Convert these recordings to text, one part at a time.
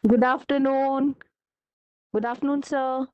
Good afternoon. Good afternoon, sir.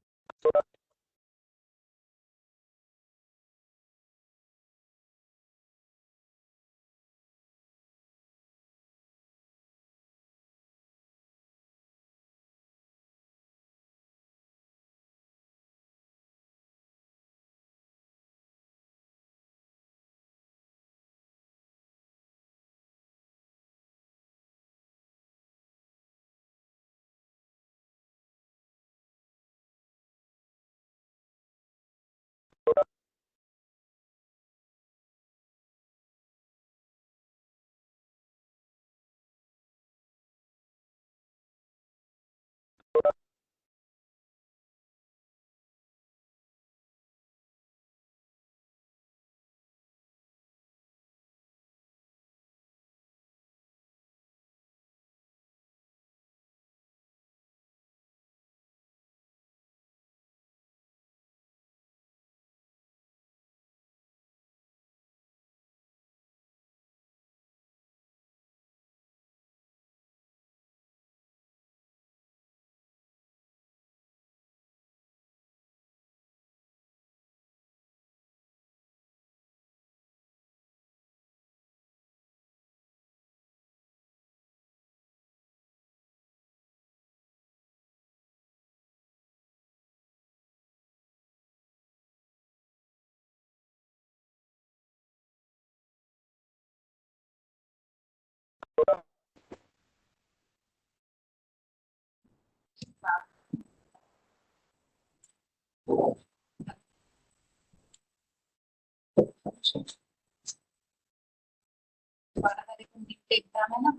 Exam है ना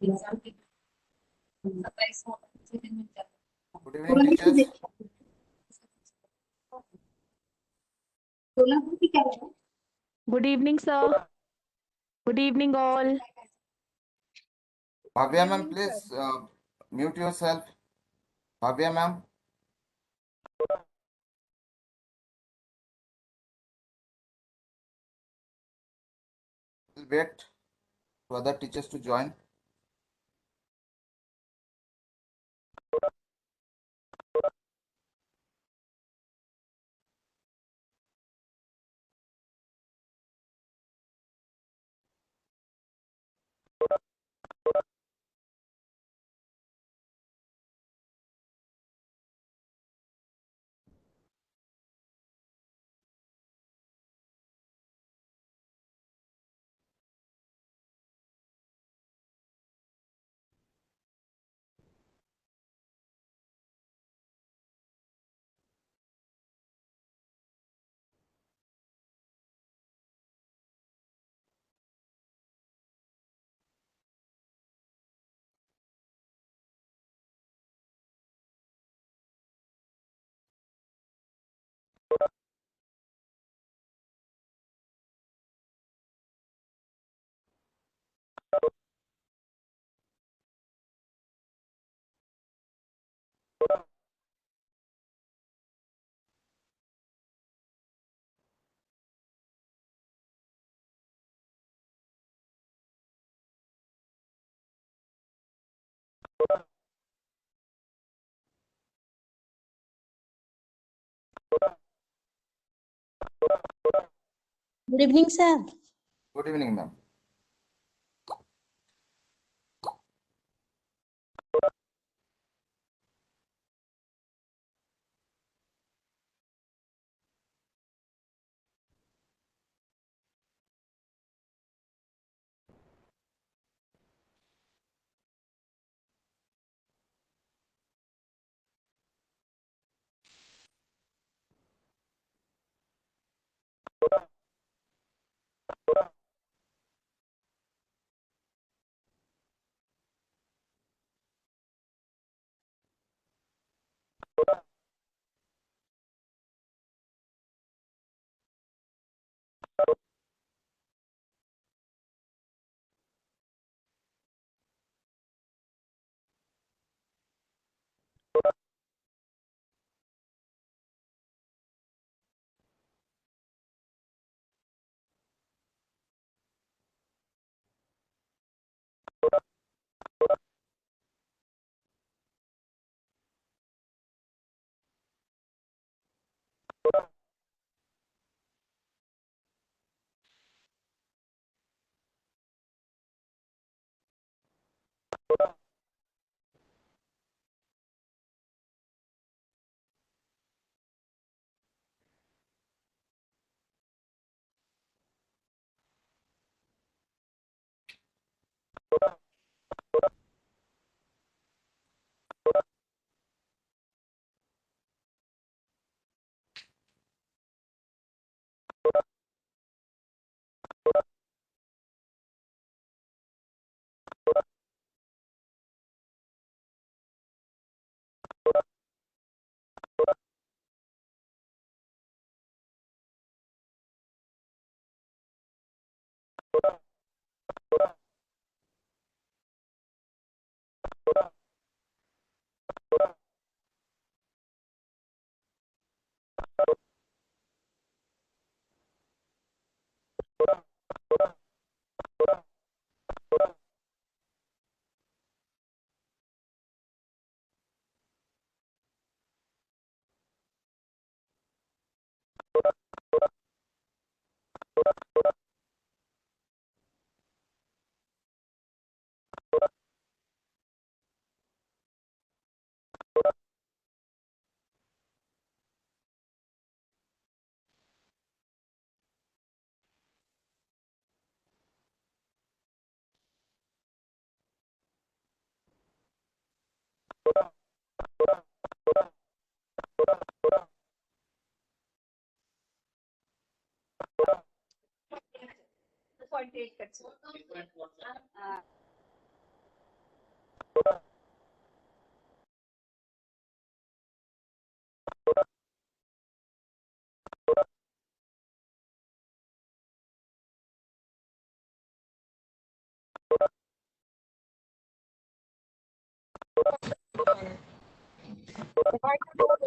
exam की 27 दिन में Good evening, teachers. सोलापुर की क्या है Good evening, sir. Good evening, all. Bhavya ma'am, please mute yourself. Bhavya ma'am. We'll wait for other teachers to join. Good evening, sir. Good evening, ma'am.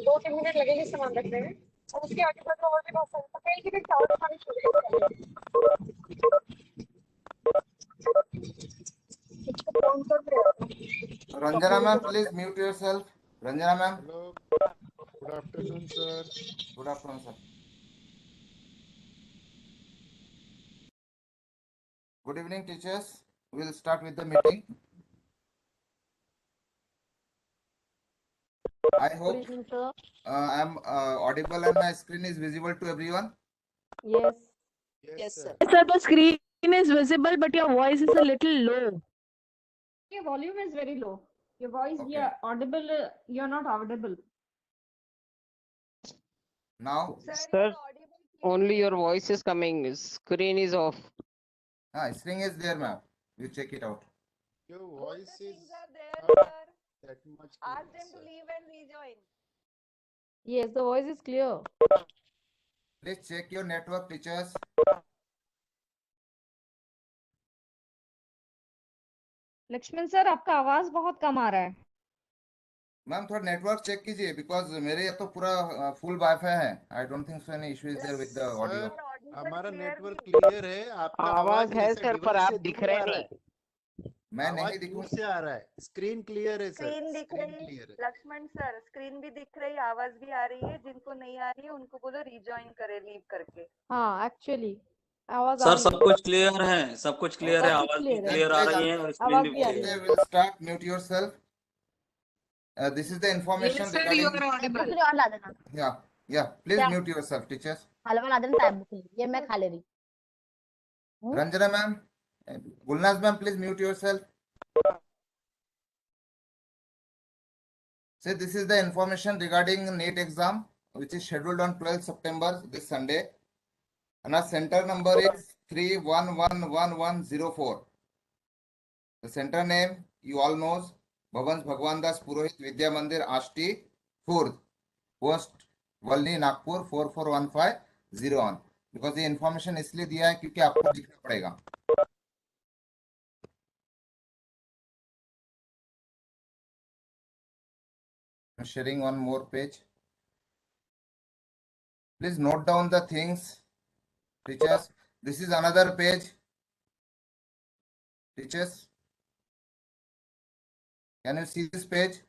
दो तीन मिनट लगेंगे सामान रखने में और उसके आगे बाद और भी बहुत सारे तो कहीं की भी चावल खाने शुरू कर फोन कर दिया। Ranjana ma'am, please mute yourself. Ranjana ma'am, Hello, good afternoon, sir. good afternoon, sir. Good evening, teachers. We'll start with the meeting. I Good hope evening, sir. I am audible and my screen is visible to everyone. Yes. Yes, sir. Sir, the screen is visible, but your voice is a little low. Your volume is very low. Your voice, Okay. yeah, audible. You're not audible. Now, Sir, only your voice is coming. Screen is off. screen is there, ma'am. You check it out. Your voice is there, not sir. that much Ask clear, them to sir. leave and rejoin. Yes, the voice is clear. Please check your network, teachers. Lakshman sir आपका आवाज बहुत कम आ रहा है। Ma'am थोड़ा network check कीजिए because मेरे यहाँ तो पूरा फुल वाईफाई है. I don't think so any issue is there with the audio. Sir हमारा नेटवर्क क्लियर है, आपका आवाज है जैसे सर, पर डिवाइस आप से दिख दूर रहे आ रहा नहीं। है. मैं आवाज नहीं दिखूं. दूर से आ रहा है. स्क्रीन क्लियर है सर, स्क्रीन दिख स्क्रीन रही क्लियर है. लक्ष्मण सर, स्क्रीन भी दिख रही, आवाज भी आ रही है। जिनको नहीं आ रही है उनको बोलो रिजॉइन करे लीव करके। हाँ एक्चुअली आवाज आ सर रही सब है। कुछ क्लियर है, सब कुछ क्लियर है, सब कुछ आवाज भी क्लियर है, क्लियर आ रही है और स्क्रीन आवाज भी भी आ रही क्लियर है। है. We'll start. Mute yourself. This is the information Yes, sir, you regarding. are audible. और ला देना. Yeah. Please क्या? mute yourself, teachers. हलवा ला देना टाइम के लिए. ये मैं खा ले रही. Ranjana ma'am, Gulnaz ma'am, please mute yourself. So this is the information regarding NEET exam, which is scheduled on 12th September, this Sunday. And our center number is 311104. The center name you all knows, Bhavans Bhagwan Das Purohit Vidya Mandir Ashti, Furd, Post Valni Nagpur 44150 because the information इसलिए दिया है क्योंकि आपको लिखना पड़ेगा. I'm sharing one more page. Please note down the things, teachers. This is another page. Teachers, can you see this page?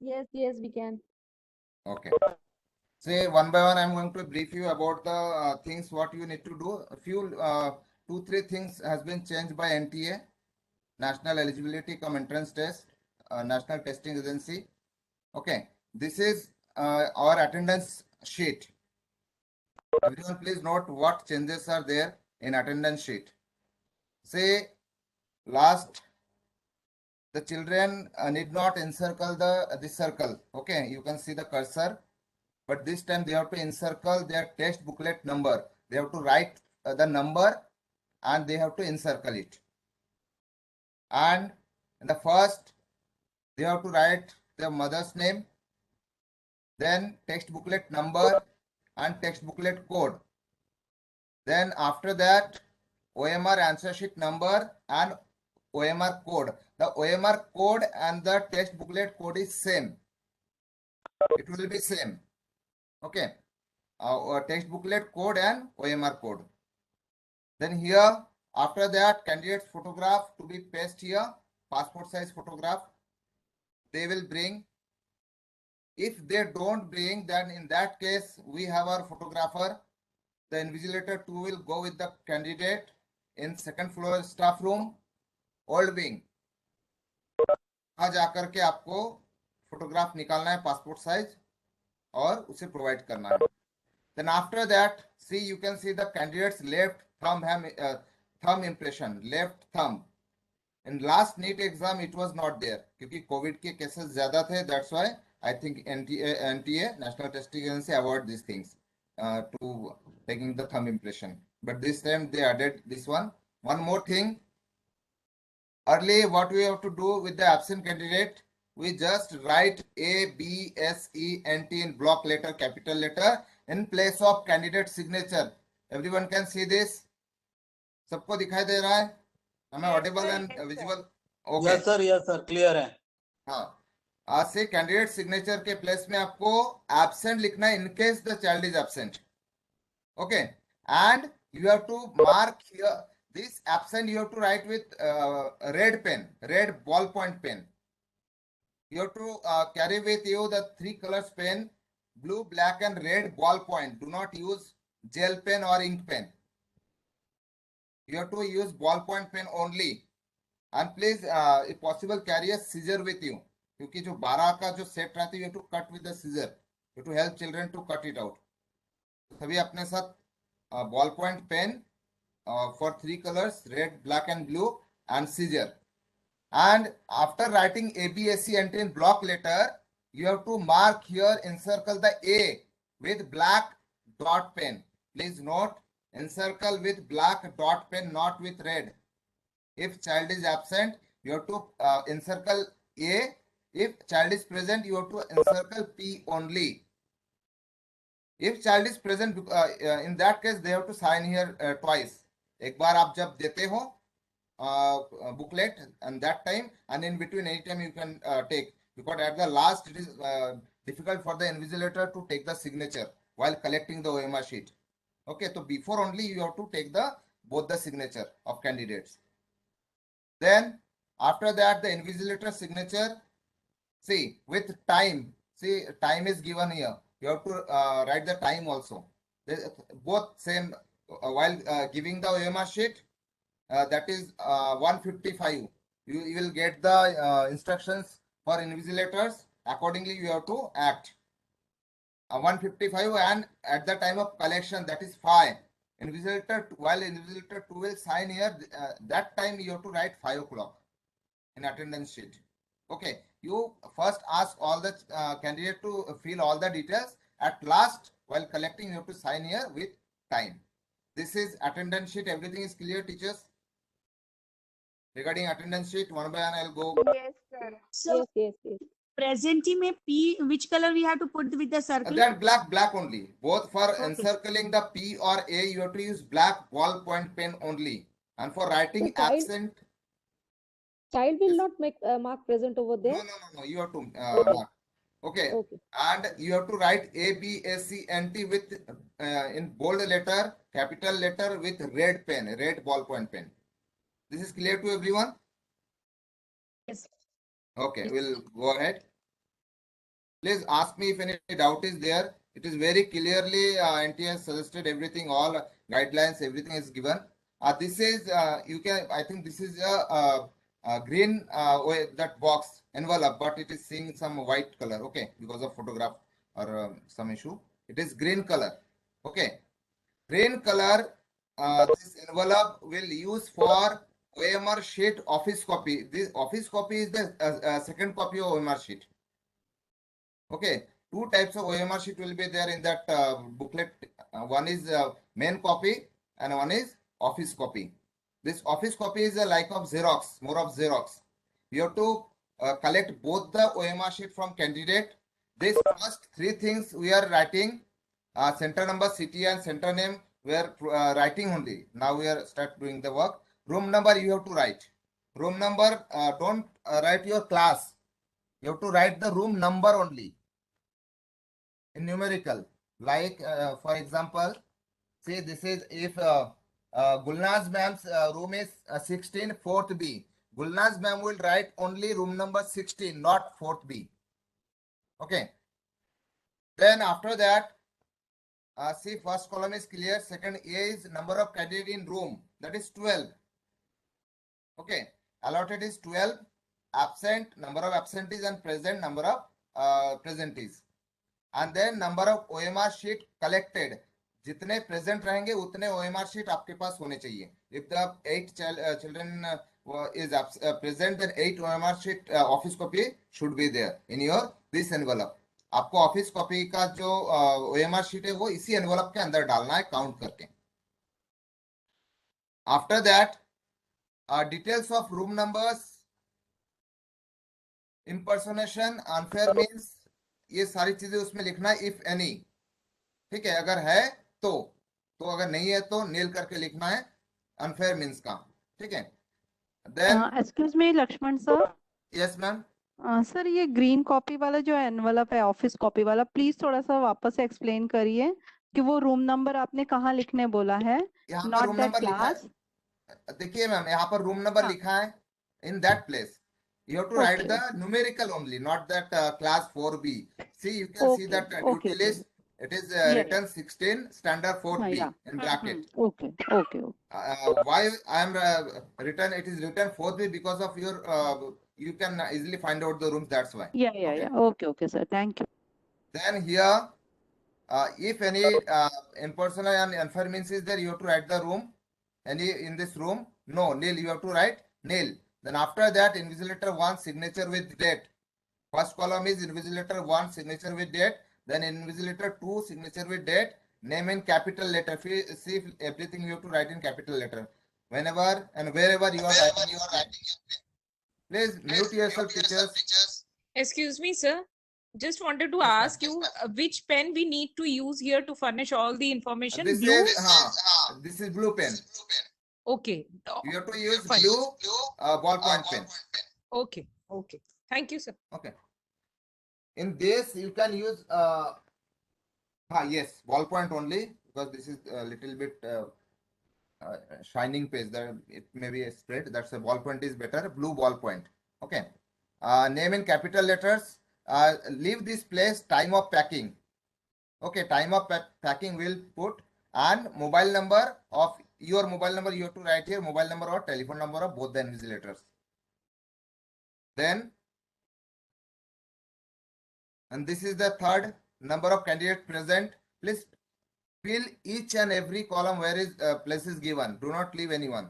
Yes, we can. Okay. Say one by one, I'm going to brief you about the things what you need to do. A few, 2-3 things has been changed by NTA, National Eligibility Cum Entrance Test, National Testing Agency. Okay, this is our attendance sheet. Everyone, please note what changes are there in attendance sheet. Say last, the children need not encircle this circle. Okay, you can see the cursor. But this time they have to encircle their test booklet number. They have to write the number and they have to encircle it. And in the first, they have to write their mother's name, then text booklet number and text booklet code. Then after that, OMR answer sheet number and OMR code. The OMR code and the text booklet code is same. It will be same. Okay, text booklet code and OMR code. Then here, after that, candidate's photograph to be pasted here, passport size photograph. They will bring. If they don't bring, then in that case, we have our photographer. The invigilator 2 will go with the candidate in second floor staff room, old wing. आज आकर के आपको photograph निकालना है passport size और उसे provide करना है. Then after that, see, you can see the candidate's left thumb impression, left thumb. In last NEET exam, it was not there क्योंकि COVID के cases ज़्यादा थे. That's why I think NTA, National Testing Agency, avoid these things to taking the thumb impression. But this time they added this one. One more thing. Early, what we have to do with the absent candidate, we just write A, B, S, E, N, T in block letter, capital letter in place of candidate signature. Everyone can see this. सबको दिखाई दे रहा है? Am I audible and visible? Okay. Yes sir, clear है. हाँ. आज से candidate signature के place में आपको एब्सेंट लिखना है in case the child is absent. Okay. And you have to mark here. This absent you have to write with red pen, red ballpoint pen. You have to carry with you the 3 colors pen, blue, black and red ballpoint. Do not use gel pen or ink pen. You have to use ballpoint pen only. And please, if possible, carry a scissor with you. क्योंकि जो 12 का जो set रहता है, you have to cut with the scissor. You have to help children to cut it out. सभी अपने साथ ballpoint pen for 3 colors, red, black and blue and scissor. And after writing ABSC entry in block letter, you have to mark here, encircle the A with black dot pen. Please note, encircle with black dot pen, not with red. If child is absent, you have to encircle A. If child is present, you have to encircle P only. If child is present, in that case, they have to sign here twice. एक बार आप जब देते हो booklet and that time, and in between any time you can take, because at the last it is difficult for the invigilator to take the signature while collecting the OMR sheet. Okay, so before only you have to take the both the signature of candidates. Then after that the invigilator signature, see with time, see time is given here. You have to write the time also. Both same while giving the OMR sheet, that is 155. You will get the instructions for invigilators. Accordingly, you have to act. 155, and at the time of collection, that is 5. While invigilator 2 will sign here, that time you have to write 5 o'clock in attendance sheet. Okay, you first ask all the candidate to fill all the details. At last, while collecting, you have to sign here with time. This is attendance sheet. Everything is clear, teachers? Regarding attendance sheet, one by one, I'll go. Yes, sir. So Yes. presently में P, which color we have to put with the circle? That black only. Both for encircling the P or A, you have to use black ballpoint pen only. And for writing So child- absent, Child will not make mark present over there. no. You have to mark. Okay. Okay. And you have to write A, B, A, C, N, T with in bold letter, capital letter with red pen, red ballpoint pen. This is clear to everyone? Yes. Okay, we'll go ahead. Please ask me if any doubt is there. It is very clearly NTA has suggested everything, all guidelines, everything is given. This is you can. I think this is a green that box envelope, but it is seeing some white color. Okay, because of photograph or some issue. It is green color. Okay, green color. This envelope will use for OMR sheet office copy. This office copy is the second copy of OMR sheet. Okay, two types of OMR sheet will be there in that booklet. One is main copy and one is office copy. This office copy is a like of Xerox, more of Xerox. You have to collect both the OMR sheet from candidate. These first 3 things we are writing, center number, city and center name, we are writing only. Now we are start doing the work. Room number you have to write. Room number, don't write your class. You have to write the room number only in numerical. Like for example, say this is if Gulnaz ma'am's room is 16, 4th B. Gulnaz ma'am will write only room number 16, not 4th B. Okay. Then after that, see first column is clear. Second A is number of candidates in room. That is 12. Okay. Allotted is 12. Absent, number of absentees, and present, number of presentees. And then number of OMR sheet collected. जितने present रहेंगे उतने OMR sheet आपके पास होने चाहिए. If the 8 children is present, then 8 OMR sheet office copy should be there in your this envelope. आपको office copy का जो OMR sheet है वो इसी envelope के अंदर डालना है count करके. After that, details of room numbers, impersonation, unfair means, ये सारी चीजें उसमें लिखना है if any. ठीक है, अगर है तो अगर नहीं है तो नील करके लिखना है unfair means का. ठीक है. Then excuse me Lakshman sir. yes ma'am. Sir ये ग्रीन कॉपी वाला जो एनवलप है ऑफिस कॉपी वाला, प्लीज थोड़ा सा वापस से एक्सप्लेन करिए कि वो रूम नंबर आपने कहाँ लिखने बोला है. यहाँ पर नॉट रूम दैट नंबर लिखा क्लास. है. देखिए मैम यहाँ पर रूम नंबर हाँ. लिखा है in that place. You have to write the numerical only, not that class 4B. See, you can see that duty list. It is written 16 standard 4B in bracket. Okay. Why I am written? It is written 4B because of your. You can easily find out the rooms. That's why. Yeah. Okay, sir. Thank you. Then here, if any impersonal and unfair means is there, you have to write the room. Any in this room? No, nil. You have to write nil. Then after that, invigilator 1 signature with date. First column is invigilator 1 signature with date. Then invigilator 2 signature with date. Name in capital letter. See everything you have to write in capital letter. Whenever and wherever you are writing. Please mute yourself, teachers. Excuse me, sir. Just wanted to ask you which pen we need to use here to furnish all the information. This Blue? is blue pen. Okay. You have to use Fine. blue ballpoint pen. Okay. Okay. Thank you, sir. Okay. In this, you can use yes, ballpoint only, because this is a little bit shining page. That it may be a spread. That's a ballpoint is better. Blue ballpoint. Okay. Name in capital letters. Leave this place. Time of packing. Okay. Time of packing will put, and mobile number of your mobile number you have to write here. Mobile number or telephone number of both the invigilators. Then, and this is the third, number of candidates present. Please fill each and every column where is place is given. Do not leave anyone.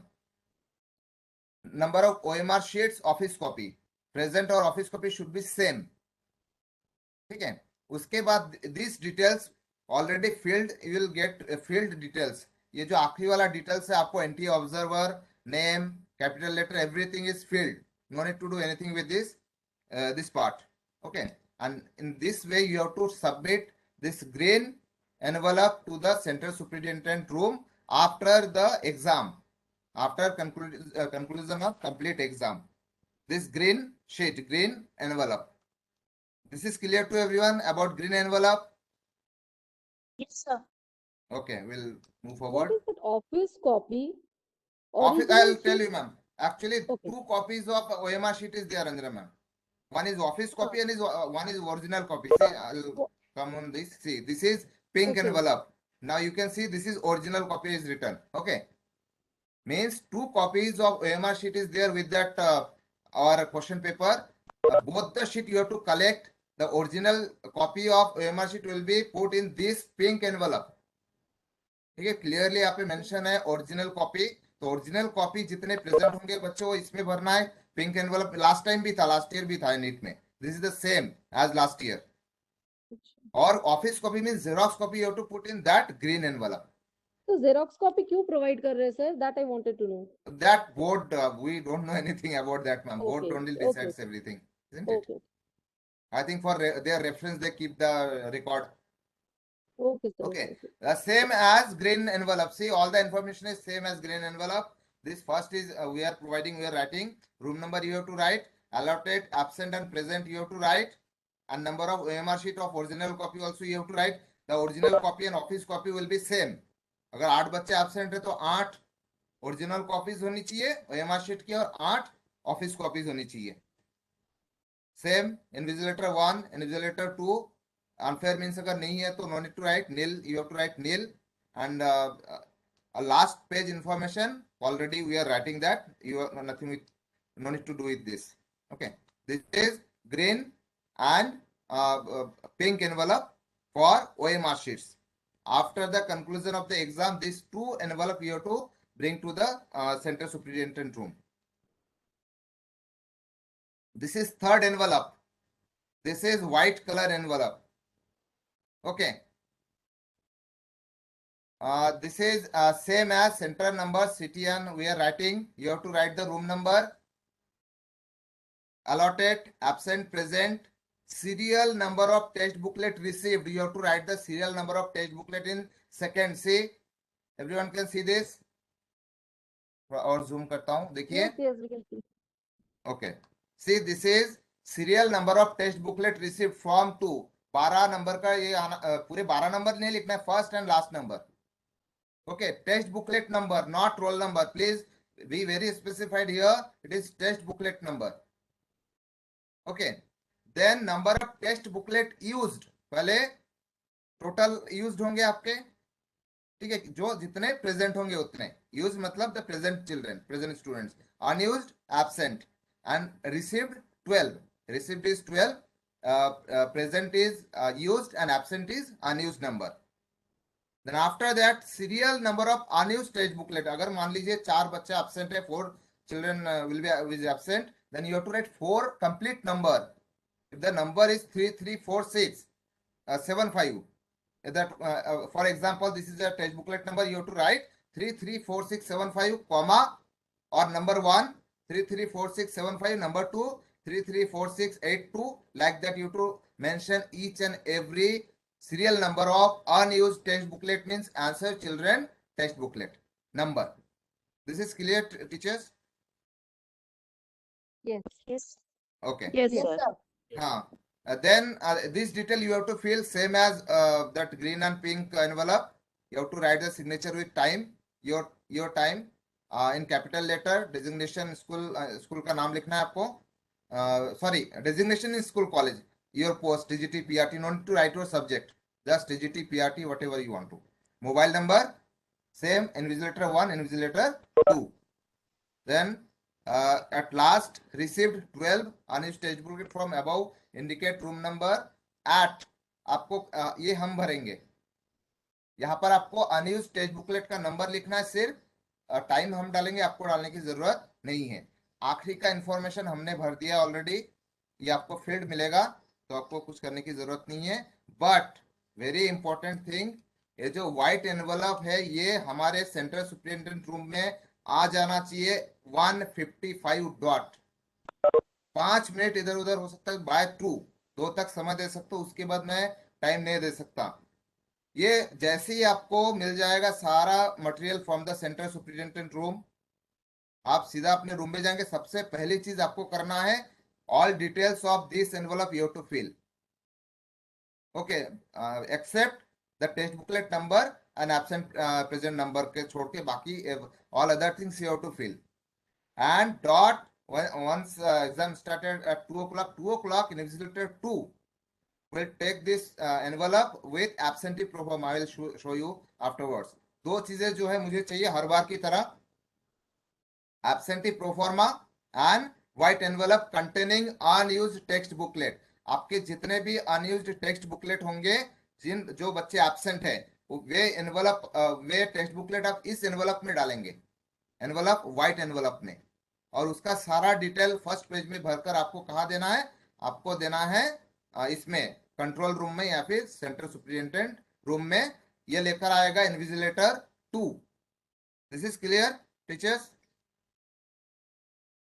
Number of OMR sheets, office copy. Present or office copy should be same. ठीक है. उसके बाद these details already filled, you will get filled details. ये जो आखिरी वाला details है आपको NTA observer, name, capital letter, everything is filled. No need to do anything with this part. Okay. And in this way you have to submit this green envelope to the Central Superintendent room after the exam, after conclusion of complete exam. This green sheet, green envelope. This is clear to everyone about green envelope? Yes, sir. Okay, we'll move What forward. is that office copy? Office, Original I'll tell sheet? you, ma'am. Actually, Okay. 2 copies of OMR sheet is there, Andra, ma'am. One is office copy and one is original copy. See, I'll come on this. See, this is pink Okay. envelope. Now you can see this is original copy is written. Okay. Means 2 copies of OMR sheet is there with that our question paper. Both the sheet you have to collect. The original copy of OMR sheet will be put in this pink envelope. ठीक है, clearly यहाँ पे mention है original copy. तो original copy जितने present होंगे बच्चों वो इसमें भरना है. पिंक एनवलप लास्ट टाइम भी था, लास्ट ईयर भी था नीट में. This is the same as last year. और office copy means xerox copy you have to put in that green envelope. तो जेरोक्स कॉपी क्यों प्रोवाइड कर रहे हैं sir? That I wanted to know. That board we don't know anything about that, ma'am. Board Okay, only okay, decides okay. everything, isn't it? Okay. I think for their reference they keep the record. Okay, sir. Okay. Okay. Same as green envelope. See, all the information is same as green envelope. This first is we are writing. Room number you have to write. Allotted, absent and present you have to write. And number of OMR sheet of original copy also you have to write. The original copy and office copy will be same. अगर 8 बच्चे absent है तो 8 original copies होनी चाहिए OMR sheet की और 8 office copies होनी चाहिए. Same invigilator 1, invigilator 2. Unfair means अगर नहीं है तो no need to write nil, you have to write nil. And last page information already we are writing that, you are nothing with, no need to do with this. Okay, this is green and pink envelope for OMR sheets. After the conclusion of the exam, these 2 envelope you have to bring to the Central Superintendent room. This is third envelope. This is white color envelope. Okay. This is same as center number, CTN we are writing. You have to write the room number, allotted, absent, present. Serial number of test booklet received. You have to write the serial number of test booklet in second. See, everyone can see this. और zoom करता हूँ, देखिए. Yes, yes, we can see. Okay. See, this is serial number of test booklet received from 2. 12 number का ये पूरे 12 number नहीं लिखना है, first and last number. Okay, test booklet number, not roll number. Please be very specified here. It is test booklet number. Okay. Then number of test booklet used. पहले total used होंगे आपके, ठीक है, जो जितने प्रेजेंट होंगे उतने. Use मतलब the present children, present students. Unused, absent. And received 12. Received is 12. Present is used and absent is unused number. Then after that serial number of unused test booklet. अगर मान लीजिए 4 बच्चे absent है, 4 children will be absent, then you have to write 4 complete number. If the number is 33467 that for example this is a test booklet number, you have to write 334675 comma or number 1 334675, number 2 334682, like that. You have to mention each and every serial number of unused test booklet, means answer children test booklet number. This is clear, teachers? Yes. Yes. Okay. Yes, Yes, sir. sir. Then this detail you have to fill same as that green and pink envelope. You have to write the signature with time, your time, in capital letter, designation school, school का नाम लिखना है आपको. Sorry, designation in school college, your post, DGT, PRT, no need to write your subject, just DGT, PRT, whatever you want to. Mobile number, same, invigilator 1, invigilator 2. Then at last received 12 unused textbook from above, indicate room number at. आपको ये हम भरेंगे, यहाँ पर आपको unused text booklet का number लिखना है, सिर्फ टाइम हम डालेंगे, आपको डालने की जरूरत नहीं है. आखिरी का इंफॉर्मेशन हमने भर दिया ऑलरेडी, ये आपको फील्ड मिलेगा, तो आपको कुछ करने की जरूरत नहीं है. बट वेरी इंपॉर्टेंट थिंग, ये जो व्हाइट एनवलप है ये हमारे सेंट्रल सुपरिटेंडेंट रूम में आ जाना चाहिए 1:55 डॉट. 5 मिनट इधर उधर हो सकता है, बाय 2 तक समय दे सकता हूँ, उसके बाद मैं टाइम नहीं दे सकता. ये जैसे ही आपको मिल जाएगा सारा material from the central superintendent room, आप सीधा अपने रूम में जाएंगे. सबसे पहली चीज आपको करना है, all details of this envelope you have to fill. Okay, except the text booklet number and absent present number के छोड़ के बाकी all other things you have to fill. And dot, once exam started at 2 o'clock, 2 o'clock, invigilator 2 will take this envelope with absentee pro forma. I will show you afterwards. दो चीजें जो है मुझे चाहिए हर बार की तरह, absentee pro forma and white envelope containing unused text booklet. आपके जितने भी unused text booklet होंगे, जिन जो बच्चे absent है, वे एनवलप, वे टेक्स्ट बुकलेट आप इस एनवलप में डालेंगे, एनवलप व्हाइट एनवलप में, और उसका सारा डिटेल फर्स्ट पेज में भरकर आपको कहाँ देना है, आपको देना है इसमें कंट्रोल रूम में या फिर सेंट्रल सुपरिटेंडेंट रूम में. ये लेकर आएगा invigilator 2. This is clear teachers?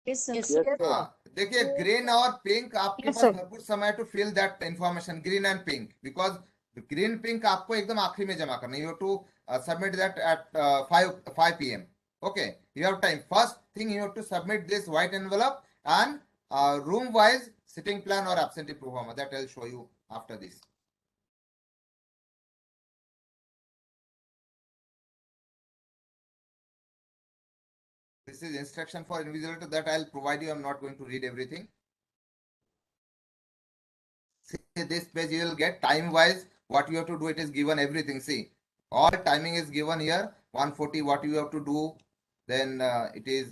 Yes, sir. देखिए ग्रीन और पिंक आपके Yes, पास sir. भरपूर समय to fill that information, green and pink, because green pink आपको एकदम आखिरी में जमा करना. You have to submit that at 5 PM. Okay, you have time. First thing you have to submit this white envelope and room wise sitting plan or absentee pro forma, that I'll show you after this. This is instruction for invigilator that I'll provide you. I'm not going to read everything. See, this page you will get time wise what you have to do. It is given everything. See, all timing is given here. 1:40 what you have to do. Then it is,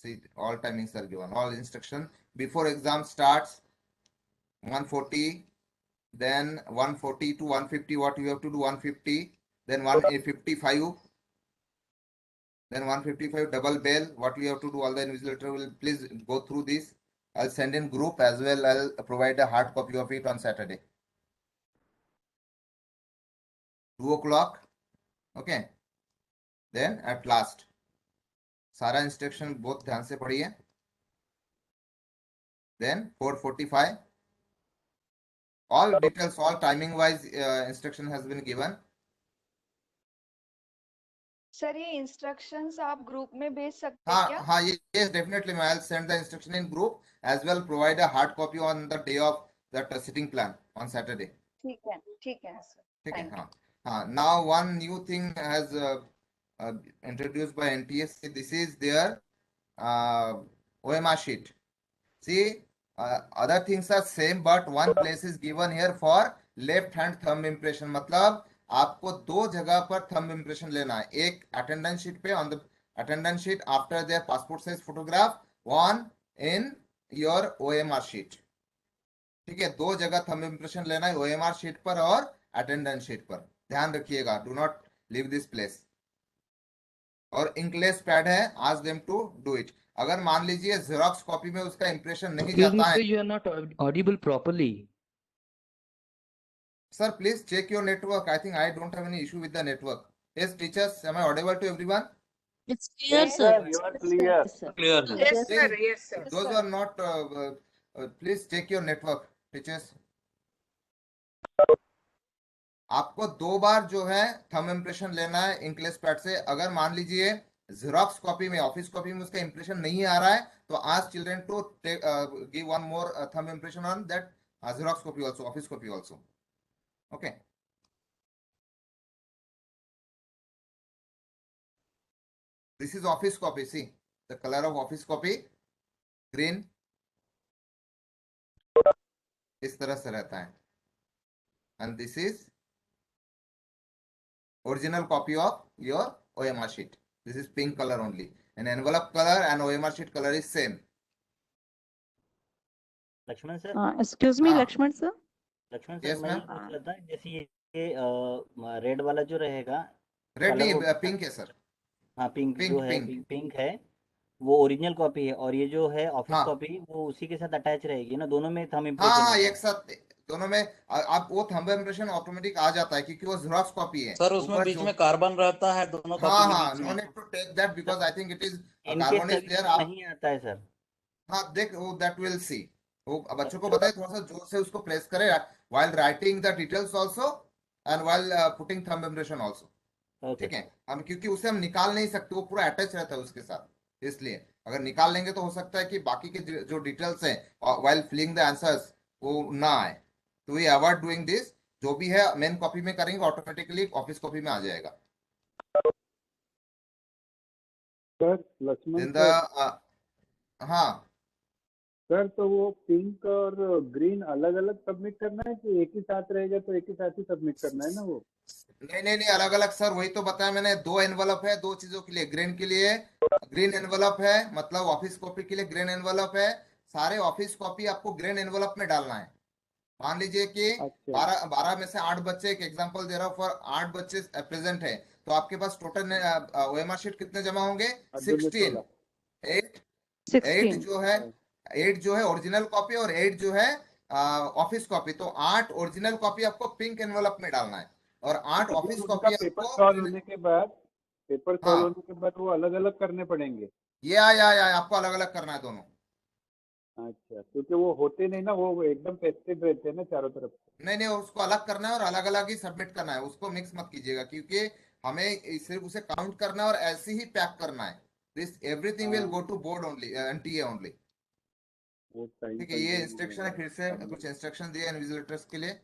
see, all timings are given, all instruction before exam starts. 1:40, then 1:40 to 1:50 what you have to do. 1:50, then 1:55, then 1:55 double bell what you have to do. All the invigilator will please go through this. I'll send in group as well. I'll provide a hard copy of it on Saturday. 2 o'clock. Okay, then at last सारा instruction बहुत ध्यान से पढ़िए. Then 4:45, all details, all timing wise instruction has been given. Sir ये instructions आप group में भेज सकते हैं क्या? हाँ, yes, definitely. I'll send the instruction in group as well. Provide a hard copy on the day of that sitting plan on Saturday. ठीक है सर. ठीक है. Thank you. हाँ. Now one new thing has introduced by NTS. This is their OMR sheet. See, other things are same, but one place is given here for left hand thumb impression. मतलब आपको 2 जगह पर thumb impression लेना है. एक attendance sheet पे, on the attendance sheet after their passport size photograph, one in your OMR sheet. ठीक है, 2 जगह थंब इम्प्रेशन लेना है, OMR शीट पर और अटेंडेंस शीट पर. ध्यान रखिएगा, do not leave this place. और इंकलेस पैड है, ask them to do it. अगर मान लीजिए जेरोक्स कॉपी में उसका इंप्रेशन नहीं जाता है. You are not audible properly. Sir, please check your network. I think I don't have any issue with the network. Yes, teachers, am I audible to everyone? It's clear, sir. You are clear. Clear. Yes, sir. Yes, sir. Those are not. Please check your network, teachers. आपको 2 बार जो है thumb impression लेना है inkless pad से. अगर मान लीजिए xerox copy में, ऑफिस कॉपी में उसका इंप्रेशन नहीं आ रहा है, तो ask children to give one more thumb impression on that xerox copy also, office copy also. Okay. This is office copy. See the color of office copy, green. इस तरह से रहता है. And this is original copy of your OMR sheet. This is pink color only. And envelope color and OMR sheet color is same. Lakshman sir, Excuse me, हाँ. Lakshman sir. Lakshman sir Yes, मैं ये ma'am. पूछ रहा था, जैसे ये red वाला जो रहेगा, रेड कलर नहीं, वो पिंक है सर. हाँ पिंक पिंक जो है, पिंक. पिंक है, वो ओरिजिनल कॉपी है, और ये जो है ऑफिस हाँ कॉपी वो उसी के साथ अटैच रहेगी ना, दोनों में थंब हाँ इम्प्रेशन हाँ, होगा. एक साथ दोनों में. आप वो थंब इम्प्रेशन ऑटोमेटिक आ जाता है क्योंकि वो जेरोक्स कॉपी है. सर उसमें ऊपर बीच जो, में कार्बन रहता है दोनों कॉपी हाँ के हाँ, बीच नो में. Need to take that because I think it is इनके कार्बन इज सभी देयर. में आप नहीं आता है सर. हाँ देख, वो दैट विल सी. वो बच्चों को तो बताए, थोड़ा सा जोर से उसको प्रेस करे while writing the details also and while putting thumb impression also. Okay ठीक है. हम क्योंकि उसे हम निकाल नहीं सकते, वो पूरा अटैच रहता है उसके साथ, इसलिए अगर निकाल लेंगे तो हो सकता है कि बाकी के जो डिटेल्स हैं व्हाइल फिलिंग द आंसर्स वो ना आए. तो वी अवॉइड डूइंग दिस. जो भी है मेन कॉपी में करेंगे, ऑटोमेटिकली ऑफिस कॉपी में आ जाएगा. Sir Lakshman in the sir, हाँ, सर तो वो पिंक और ग्रीन अलग अलग सबमिट करना है कि एक ही साथ रहेगा तो एक ही साथ ही सबमिट करना है ना वो? नहीं नहीं नहीं, अलग अलग सर. वही तो बताया मैंने, दो एनवलप है दो चीजों के लिए. ग्रीन के लिए ग्रीन एनवलप है, मतलब ऑफिस कॉपी के लिए ग्रीन एनवलप है. सारे ऑफिस कॉपी आपको ग्रीन एनवलप में डालना है. मान लीजिए कि अच्छा 12 में से 8 बच्चे, एक एग्जांपल दे रहा हूँ, फॉर 8 बच्चे प्रेजेंट है, तो आपके पास टोटल ओएमआर शीट कितने जमा होंगे? 16. 16. 8 8 16. जो है, 8 जो है ओरिजिनल कॉपी और 8 जो है ऑफिस कॉपी. तो 8 ओरिजिनल कॉपी आपको पिंक एनवलप में डालना है और 8 तो फिर ऑफिस उनका कॉपी पेपर आपको सॉल्व होने के बाद, पेपर सॉल्व हाँ, होने के बाद वो अलग अलग करने पड़ेंगे? ये या आपको अलग अलग करना है दोनों. अच्छा, क्योंकि वो होते नहीं ना, वो एकदम पेस्टेड रहते हैं ना चारों तरफ से. नहीं नहीं, उसको अलग करना है और अलग अलग ही सबमिट करना है. उसको मिक्स मत कीजिएगा क्योंकि हमें सिर्फ उसे काउंट करना है और ऐसे ही पैक करना है. दिस एवरीथिंग विल गो हाँ to board only, NTA only. वो टाइम ठीक है, ये कंज्यूमिंग इंस्ट्रक्शन है. होगा. फिर से कुछ इंस्ट्रक्शन दिए इन्विजिलेटर्स के लिए.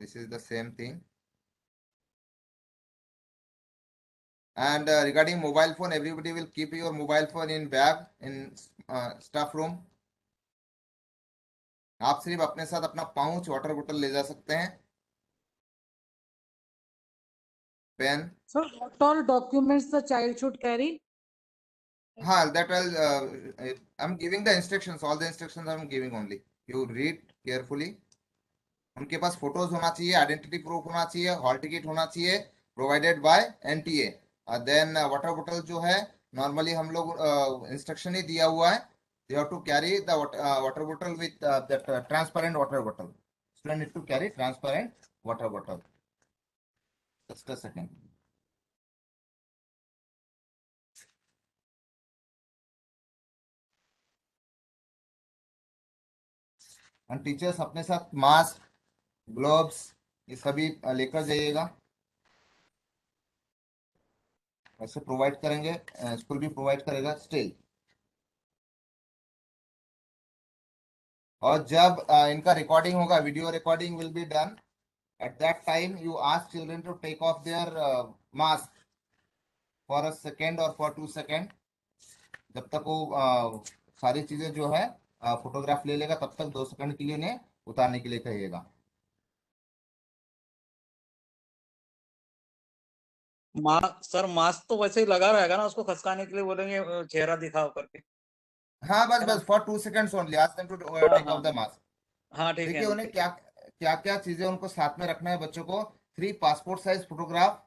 This is the same thing. And regarding mobile phone, everybody will keep your mobile phone in bag in staff room. आप सिर्फ अपने साथ अपना पाउच, वाटर बोतल ले जा सकते हैं, pen. Sir, what all documents the child should carry? हाँ, that will I'm giving the instructions. All the instructions I'm giving only. You read carefully. उनके पास फोटोज होना चाहिए, आइडेंटिटी प्रूफ होना चाहिए, हॉल टिकट होना चाहिए, provided by NTA. Then water बोतल जो है, नॉर्मली हम लोग इंस्ट्रक्शन ही दिया हुआ है. You have to carry the water bottle with that transparent water bottle. Student need to carry transparent water bottle. Just a second. And teachers अपने साथ मास्क, ग्लोव्स ये सभी लेकर जाइएगा. ऐसे प्रोवाइड करेंगे, स्कूल भी प्रोवाइड करेगा स्टिल. और जब इनका रिकॉर्डिंग होगा, video recording will be done. At that time, you ask children to take off their mask for a second or for 2 seconds. जब तक वो सारी चीजें जो है फोटोग्राफ ले लेगा, तब तक 2 सेकंड के लिए इन्हें उतारने के लिए कहिएगा. सर मास्क तो वैसे ही लगा रहेगा ना, उसको खसकाने के लिए बोलेंगे चेहरा दिखाओ करके. हाँ बस है ना? बस for 2 seconds only ask them to हाँ टेक हाँ ऑफ द मास्क. हाँ ठीक है देखिए उन्हें ठीक क्या क्या क्या चीजें उनको साथ में रखना है बच्चों को. 3 passport size photograph,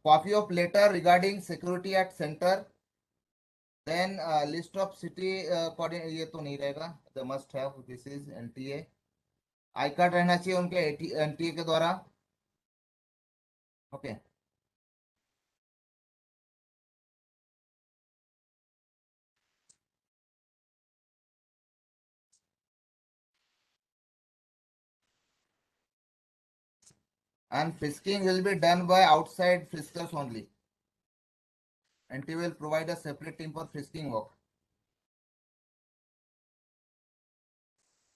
copy of letter regarding security at center, then list of city ये तो नहीं रहेगा, the must have, this is NTA. I card रहना चाहिए उनके एनटीए के द्वारा. Okay. And frisking will be done by outside friskers only. NT will provide a separate team for frisking work.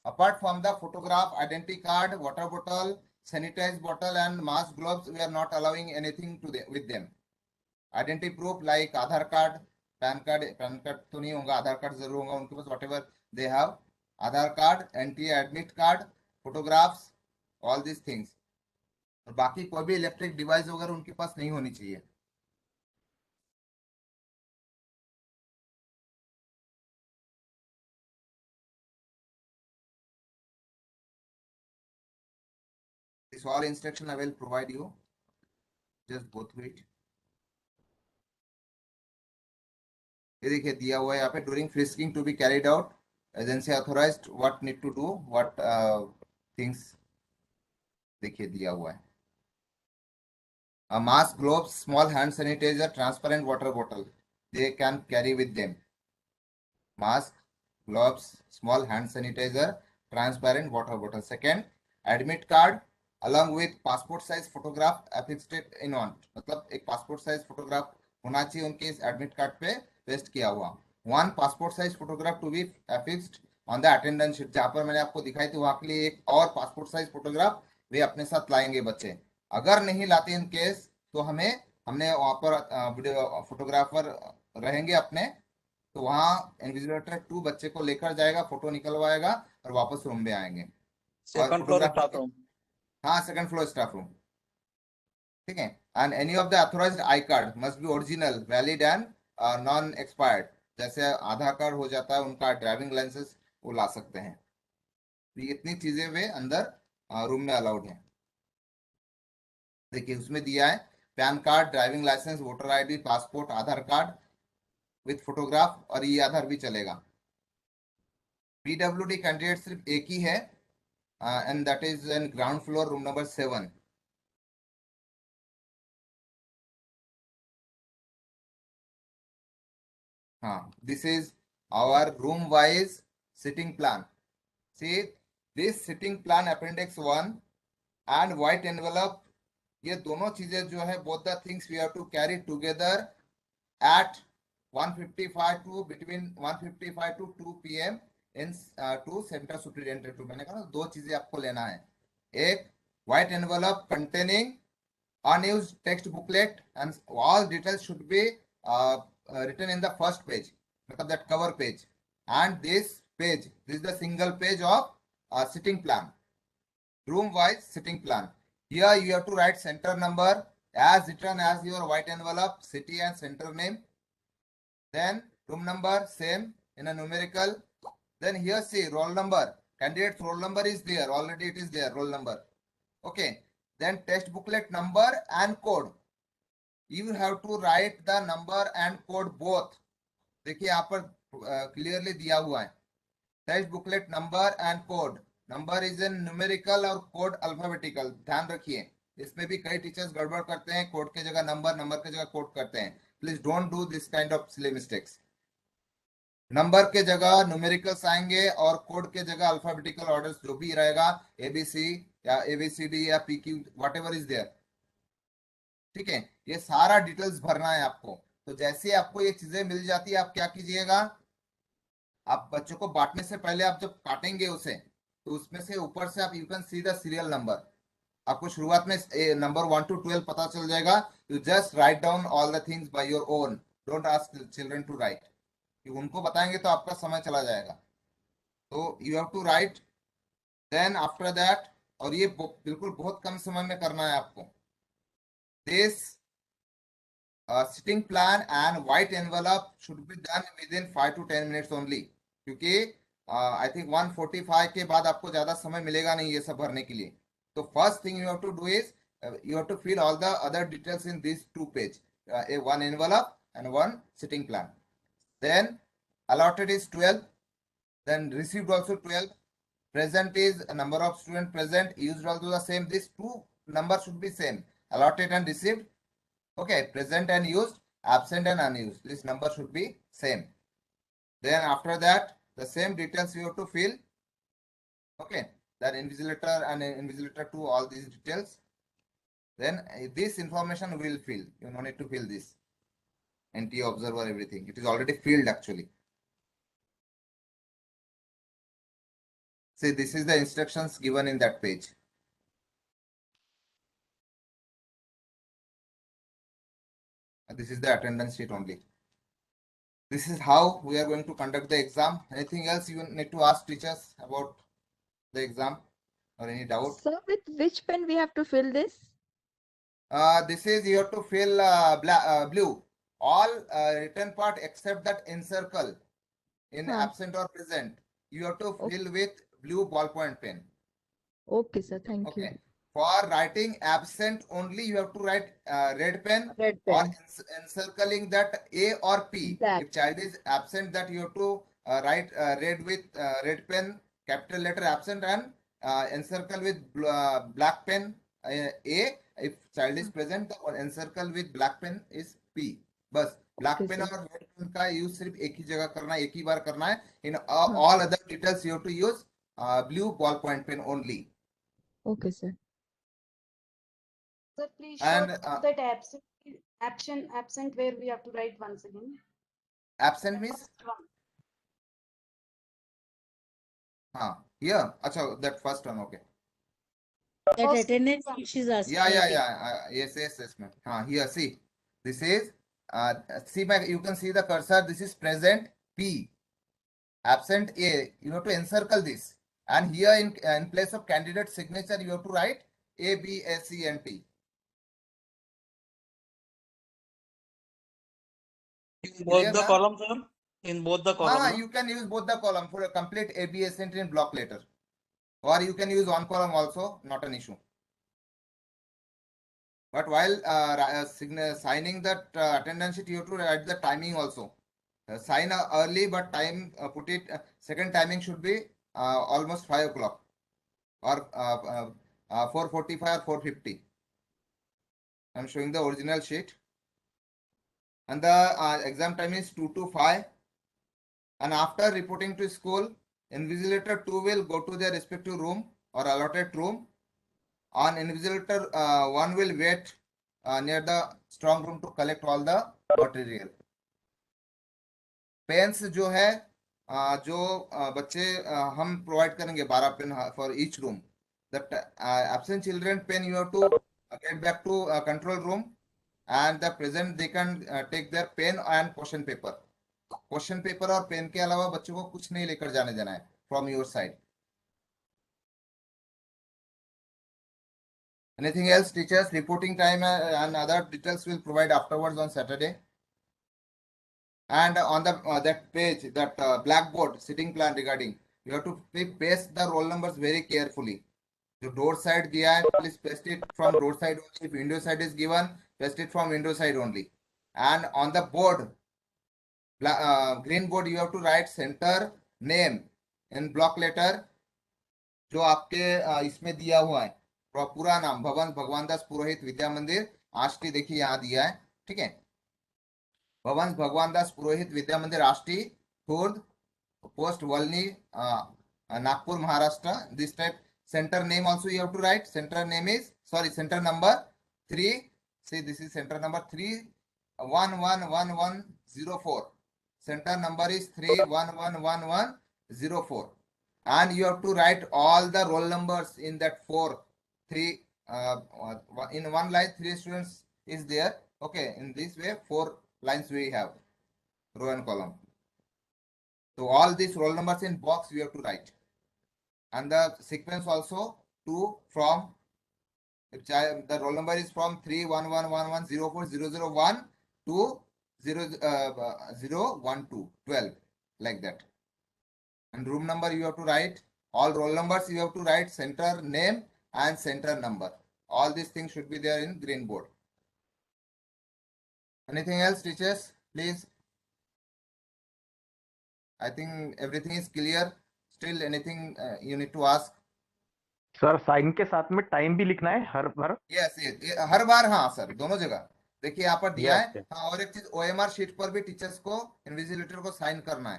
Apart from the photograph, identity card, water bottle, sanitized bottle and mask gloves, we are not allowing anything to with them. Identity proof like Aadhaar card, PAN card तो नहीं होगा, Aadhaar card जरूर होगा उनके पास, whatever they have, Aadhaar card, NTA admit card, photographs, all these things. और बाकी कोई भी इलेक्ट्रिक डिवाइस वगैरह उनके पास नहीं होनी चाहिए. This all instruction I will provide you. Just go through it. ये देखिए दिया हुआ है यहाँ पे, during frisking to be carried out, agency authorized what need to do, what things देखिए दिया हुआ है. A mask, gloves, small hand sanitizer, transparent water bottle, they can carry with them. Mask, gloves, small hand sanitizer, transparent water bottle. Second, admit card along with passport size photograph affixed in on. मतलब एक passport size photograph होना चाहिए उनके इस admit card पे paste किया हुआ. One passport size photograph to be affixed on the attendance sheet. जहाँ पर मैंने आपको दिखाई थी वहाँ के लिए एक और passport size photograph वे अपने साथ लाएंगे बच्चे. अगर नहीं लाते इन केस तो हमने वहाँ पर वीडियो फोटोग्राफर रहेंगे अपने, तो वहाँ इन्विजिलेटर 2 बच्चे को लेकर जाएगा, फोटो निकलवाएगा और वापस रूम में आएंगे. Second floor staff room. हाँ, सेकंड फ्लोर स्टाफ रूम. ठीक है. And any of the authorised I card must be original, valid and non expired. जैसे आधार कार्ड हो जाता है उनका, ड्राइविंग लाइसेंस वो ला सकते हैं. ये इतनी चीजें वे अंदर रूम में अलाउड है. देखिए उसमें दिया है PAN card, driving licence, voter ID, passport, Aadhaar card with photograph और ई आधार भी चलेगा. पीडब्ल्यूडी कैंडिडेट सिर्फ एक ही है and that is in ground floor room number 7. हाँ, this is our room wise sitting plan. See this sitting plan appendix 1 and white envelope, ये दोनों चीजें जो है both the things we have to carry together at 1:55 to between 1:55 to 2 PM in to center superintendent. मैंने कहा ना दो चीजें आपको लेना है. एक white envelope containing unused text booklet and all details should be written in the first page, मतलब that cover page, and this page, this is the single page of sitting plan, room wise sitting plan. Here you have to write center number as written as your white envelope, city and center name, then room number same in a numerical, then here see roll number, candidate's roll number is there, already it is there, roll number. Okay, then test booklet number and code, you have to write the number and code both. देखिए यहाँ पर clearly दिया हुआ है test booklet number and code. Number is in numerical और code alphabetical. ध्यान रखिए इसमें भी कई टीचर्स गड़बड़ करते हैं, कोड के जगह नंबर, नंबर के जगह कोड करते हैं. Please don't do this kind of silly mistakes. Number के जगह न्यूमेरिकल्स आएंगे और कोड के जगह अल्फाबेटिकल ऑर्डर जो भी रहेगा, एबीसी या एबीसीडी या PQ whatever is there. ठीक है, ये सारा डिटेल्स भरना है आपको. तो जैसे आपको ये चीजें मिल जाती है आप क्या कीजिएगा, आप बच्चों को बांटने से पहले आप जब काटेंगे उसे तो उसमें से ऊपर से आप you can see the serial number. आपको शुरुआत में नंबर 1 to 12 पता चल जाएगा. You just write down all the things by your own, don't ask children to write. उनको बताएंगे तो आपका समय चला जाएगा. तो you have to write. Then after that, और ये बिल्कुल बहुत कम समय में करना है आपको. This sitting plan and white envelope should be done within 5 to 10 minutes only, क्योंकि I think 1:45 के बाद आपको ज्यादा समय मिलेगा नहीं ये सब भरने के लिए. तो first thing you have to do is you have to fill all the other details in these 2 pages, one envelope and one sitting plan. Then allotted is 12, then received also 12, present is a number of students present, used also the same. These 2 numbers should be same, allotted and received. Okay, present and used, absent and unused, this number should be same. Then after that the same details you have to fill. Okay, that invigilator and invigilator 2, all these details. then this information will fill. You no need to fill this. NTA observer, everything. It is already filled actually. See, this is the instructions given in that page. This is the attendance sheet only. This is how we are going to conduct the exam. Anything else you need to ask teachers about the exam or any doubt? Sir, with which pen we have to fill this? This is you have to fill blue. All written part except that encircle in absent or present. You have to fill with blue ballpoint pen. Okay, sir. Thank you. Okay. For writing absent only, you have to write red pen. Red Or pen. encircling that A or P. Black. If child is absent, that you have to write red with red pen, capital letter absent, and encircle with black pen A. If child is present, the encircle with black pen is P. बस black Okay, pen sir. और red pen का use सिर्फ एक ही जगह करना है, एक ही बार करना है. In all other details, you have to use blue ballpoint pen only. Okay, sir. Sir, please And, show that absent where we have to write once again. Absent means? Here. Acha, that first one, okay. That attendance sheet is asking. Yeah. Yes, ma'am. Here, see. This is, see, you can see the cursor. This is present P. Absent A. You have to encircle this. And here in place of candidate signature, you have to write A, B, S, C, and T. In both the columns, sir? In both the columns. You can use both the column for a complete A, B, S, and T in block letter. Or you can use one column also, not an issue. But while signing that attendance sheet, you have to write the timing also. Sign early, but time put it second timing should be almost 5 o'clock or 4:45 or 4:50. I'm showing the original sheet. And the exam time is 2 to 5. And after reporting to school, invigilator 2 will go to their respective room or allotted room. On invigilator 1 will wait near the strong room to collect all the material. Pens जो है जो बच्चे हम provide करेंगे 12 pen for each room. That absent children pen you have to get back to control room and the present they can take their pen and question paper. Question paper और pen के अलावा बच्चों को कुछ नहीं लेकर जाने देना है from your side. Anything else, teachers? Reporting time and other details will provide afterwards on Saturday. And on the that page, that blackboard sitting plan regarding, you have to paste the roll numbers very carefully. The door side दिया है, please paste it from door side only. If window side is given, paste it from window side only. And on the board, green board, you have to write center name in block letter. जो आपके इसमें दिया हुआ है पूरा नाम भगवान दास पुरोहित विद्या मंदिर आष्टी, देखिए यहाँ दिया है. ठीक है, भगवान दास Purohit Vidya Mandir Ashti, Khurd, post Walni, Nagpur, Maharashtra. This type. Center name also you have to write. Center name is, center number 3. See, this is center number 311104. Center number is 311104. And you have to write all the roll numbers in that 3. In one line, 3 students is there. Okay, in this way, 4 lines we have, row and column. So all these roll numbers in box we have to write. And the sequence also from, if the roll number is from 31111040001 to 012, like that. And room number you have to write. All roll numbers you have to write, center name and center number. All these things should be there in green board. Anything else, teachers? Please. I think everything is clear. Still anything you need to ask? Sir sign के साथ में time भी लिखना है हर बार? Yes, हर बार. हाँ sir, दोनों जगह देखिए यहाँ पर दिया है. हाँ, और एक चीज, OMR शीट पर भी टीचर्स को, इन्विजिलेटर को साइन करना है.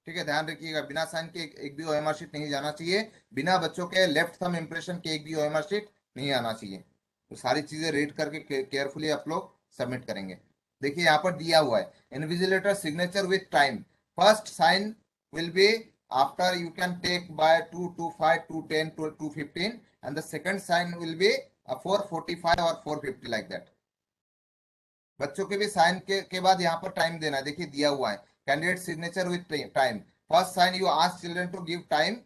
ठीक है, ध्यान रखिएगा, बिना साइन के एक भी OMR शीट नहीं जाना चाहिए. बिना बच्चों के लेफ्ट थंब इंप्रेशन के एक भी OMR शीट नहीं आना चाहिए. तो सारी चीजें रीड करके केयरफुली आप लोग सबमिट करेंगे। देखिए यहाँ पर दिया हुआ है invigilator signature with time, first sign will be after you can take by 2 to 5 to 10 to 2:15 and the second sign will be 4:45 or 4:50 like that। बच्चों के भी साइन के बाद यहाँ पर टाइम देना है, देखिए दिया हुआ है candidate signature with time, first sign you ask children to give time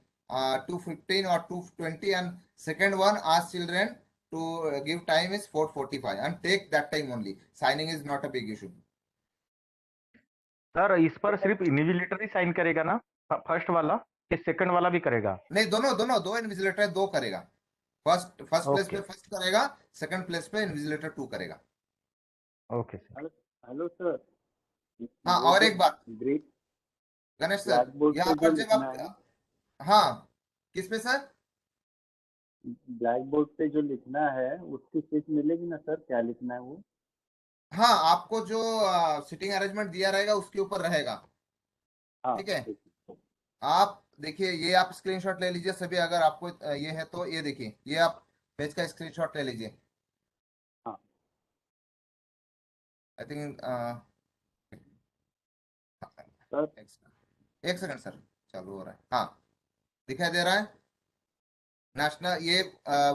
2:15 or 2:20 and second one ask children to give time is 4:45 and take that time only, signing is not a big issue। Sir इस पर सिर्फ invigilator ही sign करेगा ना, first वाला कि second वाला भी करेगा? नहीं, दोनों दो इन्विजिलेटर दो करेगा, फर्स्ट प्लेस पे ओके फर्स्ट करेगा, सेकंड प्लेस पे इन्विजिलेटर 2 करेगा। Okay sir. हेलो सर, हाँ वो और जो एक बात great Ganesh sir, black board यहाँ पे पर जो जब लिखना आप है, हाँ किस पे सर? ब्लैक बोर्ड पे जो लिखना है उसकी शीट मिलेगी ना सर, क्या लिखना है वो? हाँ आपको जो सिटिंग अरेंजमेंट दिया रहेगा उसके ऊपर रहेगा, हाँ ठीक है। ठीक है। आप देखिए ये आप स्क्रीनशॉट ले लीजिए सभी, अगर आपको ये है तो ये देखिए, ये आप पेज का स्क्रीनशॉट ले लीजिए। हाँ आई थिंक सर, एक सेकंड सर, चालू हो रहा है, हाँ दिखाई दे रहा है नेशनल, ये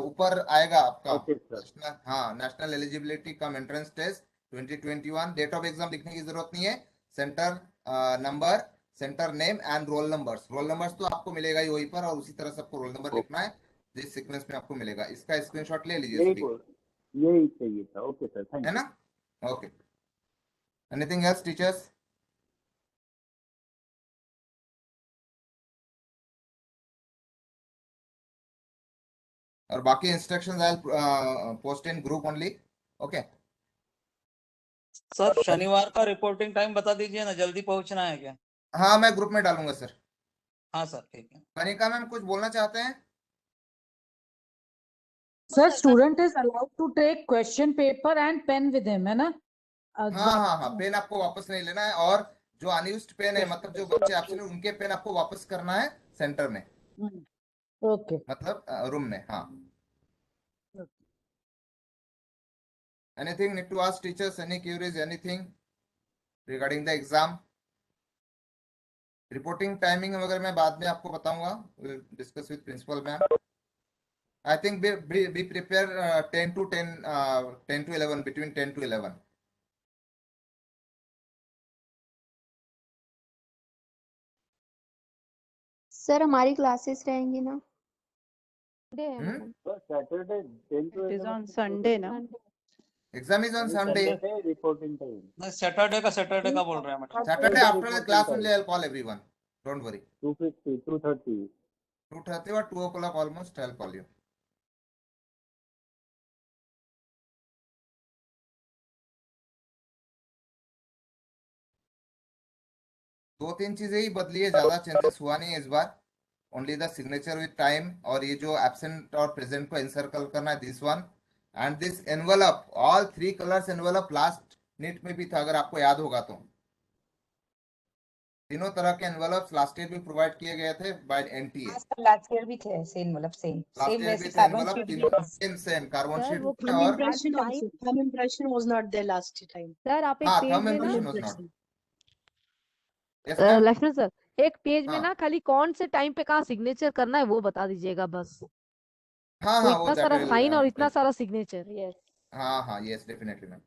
ऊपर आएगा आपका ओके सर। नेशनल, हाँ national eligibility cum entrance test 2021, date of exam लिखने की जरूरत नहीं है, centre number, centre name and roll numbers तो आपको मिलेगा ही वहीं पर, और उसी तरह से आपको रोल नंबर लिखना है जिस सीक्वेंस में आपको मिलेगा। इसका स्क्रीनशॉट ले लीजिए सभी, यही चाहिए था। ओके सर, थैंक है यू। ना? Okay, anything else teachers? और बाकी instructions I post in group only, okay. Sir शनिवार का रिपोर्टिंग टाइम बता दीजिए ना, जल्दी पहुंचना है क्या? हाँ मैं ग्रुप में डालूंगा सर। हाँ सर ठीक है। कनिका मैम कुछ बोलना चाहते हैं? Sir, student is allowed to take question paper and pen with him, है ना? हाँ पेन आपको वापस नहीं लेना है, और जो अनयूज्ड पेन है, मतलब जो बच्चे एब्सेंट हैं उनके पेन आपको वापस करना है सेंटर में, ओके। मतलब रूम में। हाँ anything need to ask teachers, any queries, anything regarding the exam? Reporting timing वगैरह मैं बाद में आपको बताऊंगा, will discuss with principal ma'am. I think be prepare 10 to 11, between 10 to 11। Sir हमारी क्लासेस रहेंगी ना? Saturday 10 to It is 11 on Sunday ना? Exam is on Sunday. Reporting time नहीं, सैटरडे का बोल रहे हैं madam. Saturday after the class only I will call everyone, don't worry. 2:50 2:30 2:30 or 2 o'clock almost I'll call you। दो तीन चीजें ही बदली है, ज्यादा चेंजेस हुआ नहीं है इस बार, only the signature with time, और ये जो एब्सेंट और प्रेजेंट को एनसर्कल करना है, this one, and this envelope, all 3 colours envelope last NEET में भी था अगर आपको याद होगा तो, तीनों तरह के एनवलप्स लास्ट ईयर भी प्रोवाइड किए गए थे बाय एनटीए। लास्ट ईयर भी थे सेम, मतलब सेम लास्ट सेम ईयर वैसे भी थे कार्बन एनवलप, शीट तीनों भी। सेम कार्बन सर शीट वो में, और thumb impression was not there last time. Sir आप एक हाँ पेज थंब में ना, impression was not. Yes ma'am. Lakshman sir, एक पेज में हाँ ना खाली कौन से टाइम पे कहाँ सिग्नेचर करना है वो बता दीजिएगा बस। हाँ वो हाँ वो इतना दैट सारा विल, साइन और इतना सारा सिग्नेचर, यस हाँ यस डेफिनेटली मैम,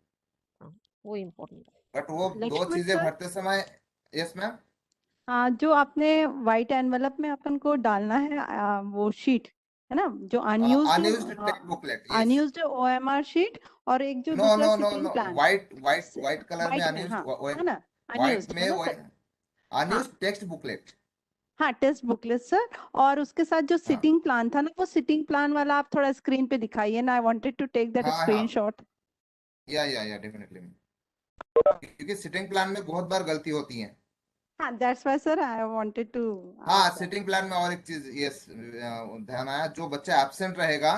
वो इम्पोर्टेंट है। बट वो दो लक्ष्मण चीजें सर, भरते समय। Yes ma'am. हाँ जो आपने व्हाइट एनवलप में अपन को डालना है वो शीट है ना, जो unused text booklet, yes. Unused OMR sheet, और एक जो नो दूसरा no no sitting no, plan white colour में व्हाइट में, अनयूज्ड, हाँ है ना, व्हाइट अनयूज्ड में है ना सर? हाँ अनयूज्ड टेक्स्ट बुकलेट। हाँ टेस्ट बुकलेट सर, और उसके साथ जो हाँ सिटिंग प्लान था ना, वो सिटिंग प्लान वाला आप थोड़ा स्क्रीन पे दिखाइए ना, I wanted to take that हाँ स्क्रीनशॉट। या डेफिनेटली, क्योंकि सिटिंग प्लान में बहुत बार गलती होती है। हाँ that's why sir I wanted to हाँ आस्क दैट। सिटिंग प्लान में और एक चीज, यस ध्यान आया, जो बच्चा एब्सेंट रहेगा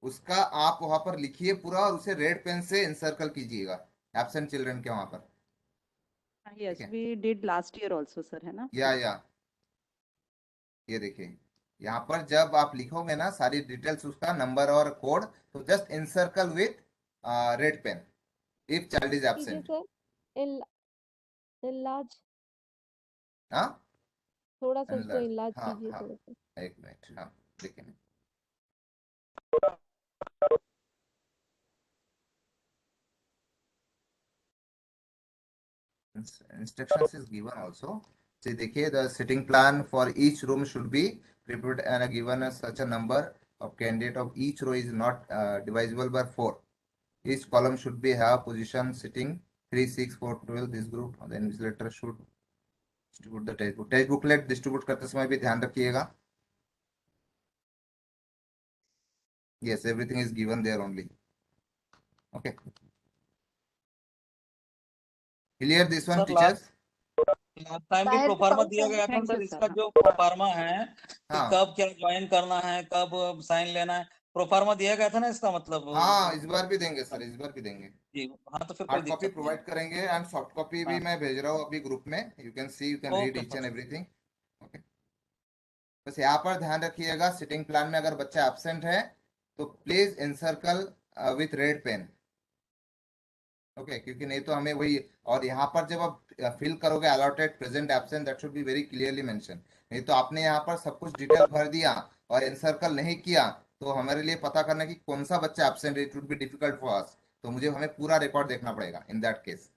उसका आप वहां पर लिखिए पूरा, और उसे रेड पेन से इंसर्कल कीजिएगा एब्सेंट चिल्ड्रन के वहां पर, ठीक यस है? We did last year also sir, है ना? या ये देखिए, यहाँ पर जब आप लिखोगे ना सारी डिटेल्स उसका नंबर और कोड, तो just encircle with red pen if child is कीजिए एब्सेंट. सर enlarge हाँ थोड़ा सा उसको enlarge. enlarge हाँ कीजिए हाँ थोड़ा सा। एक मिनट. हाँ देखिए. Instructions is given also. See, देखिए, the sitting plan for each room should be prepared and given as such a number of candidate of each row is not divisible by 4. Each column should be have position sitting 3, 6, 4, 12. This group, the invigilator should distribute the textbook. Text booklet distribute करते समय भी ध्यान रखिएगा. Yes, everything is given there only. Okay. Clear this one, sir teachers? Last time भी proforma दिया गया था sir, इसका जो प्रोफार्मा है कि हाँ कब क्या ज्वाइन करना है, कब साइन लेना है, प्रोफार्मा दिया गया था ना, इसका मतलब हाँ, इस बार भी देंगे सर, इस बार भी देंगे. जी हाँ, तो फिर कोई हार्ड कॉपी दिक्कत नहीं प्रोवाइड करेंगे एंड सॉफ्ट कॉपी भी हाँ। मैं भेज रहा हूँ अभी ग्रुप में. You can see, you can read okay each and sir. Everything. Okay. बस यहाँ पर ध्यान रखिएगा, सिटिंग प्लान में अगर बच्चा एब्सेंट है तो please encircle with red pen. Okay, क्योंकि नहीं तो हमें वही, और यहाँ पर जब आप फिल करोगे allotted present absent, that should be very clearly mention. नहीं तो आपने यहाँ पर सब कुछ डिटेल भर दिया और इनसर्कल नहीं किया, तो हमारे लिए पता करना कि कौन सा बच्चा एब्सेंट है, it would be difficult for us. तो हमें पूरा रिकॉर्ड देखना पड़ेगा in that case.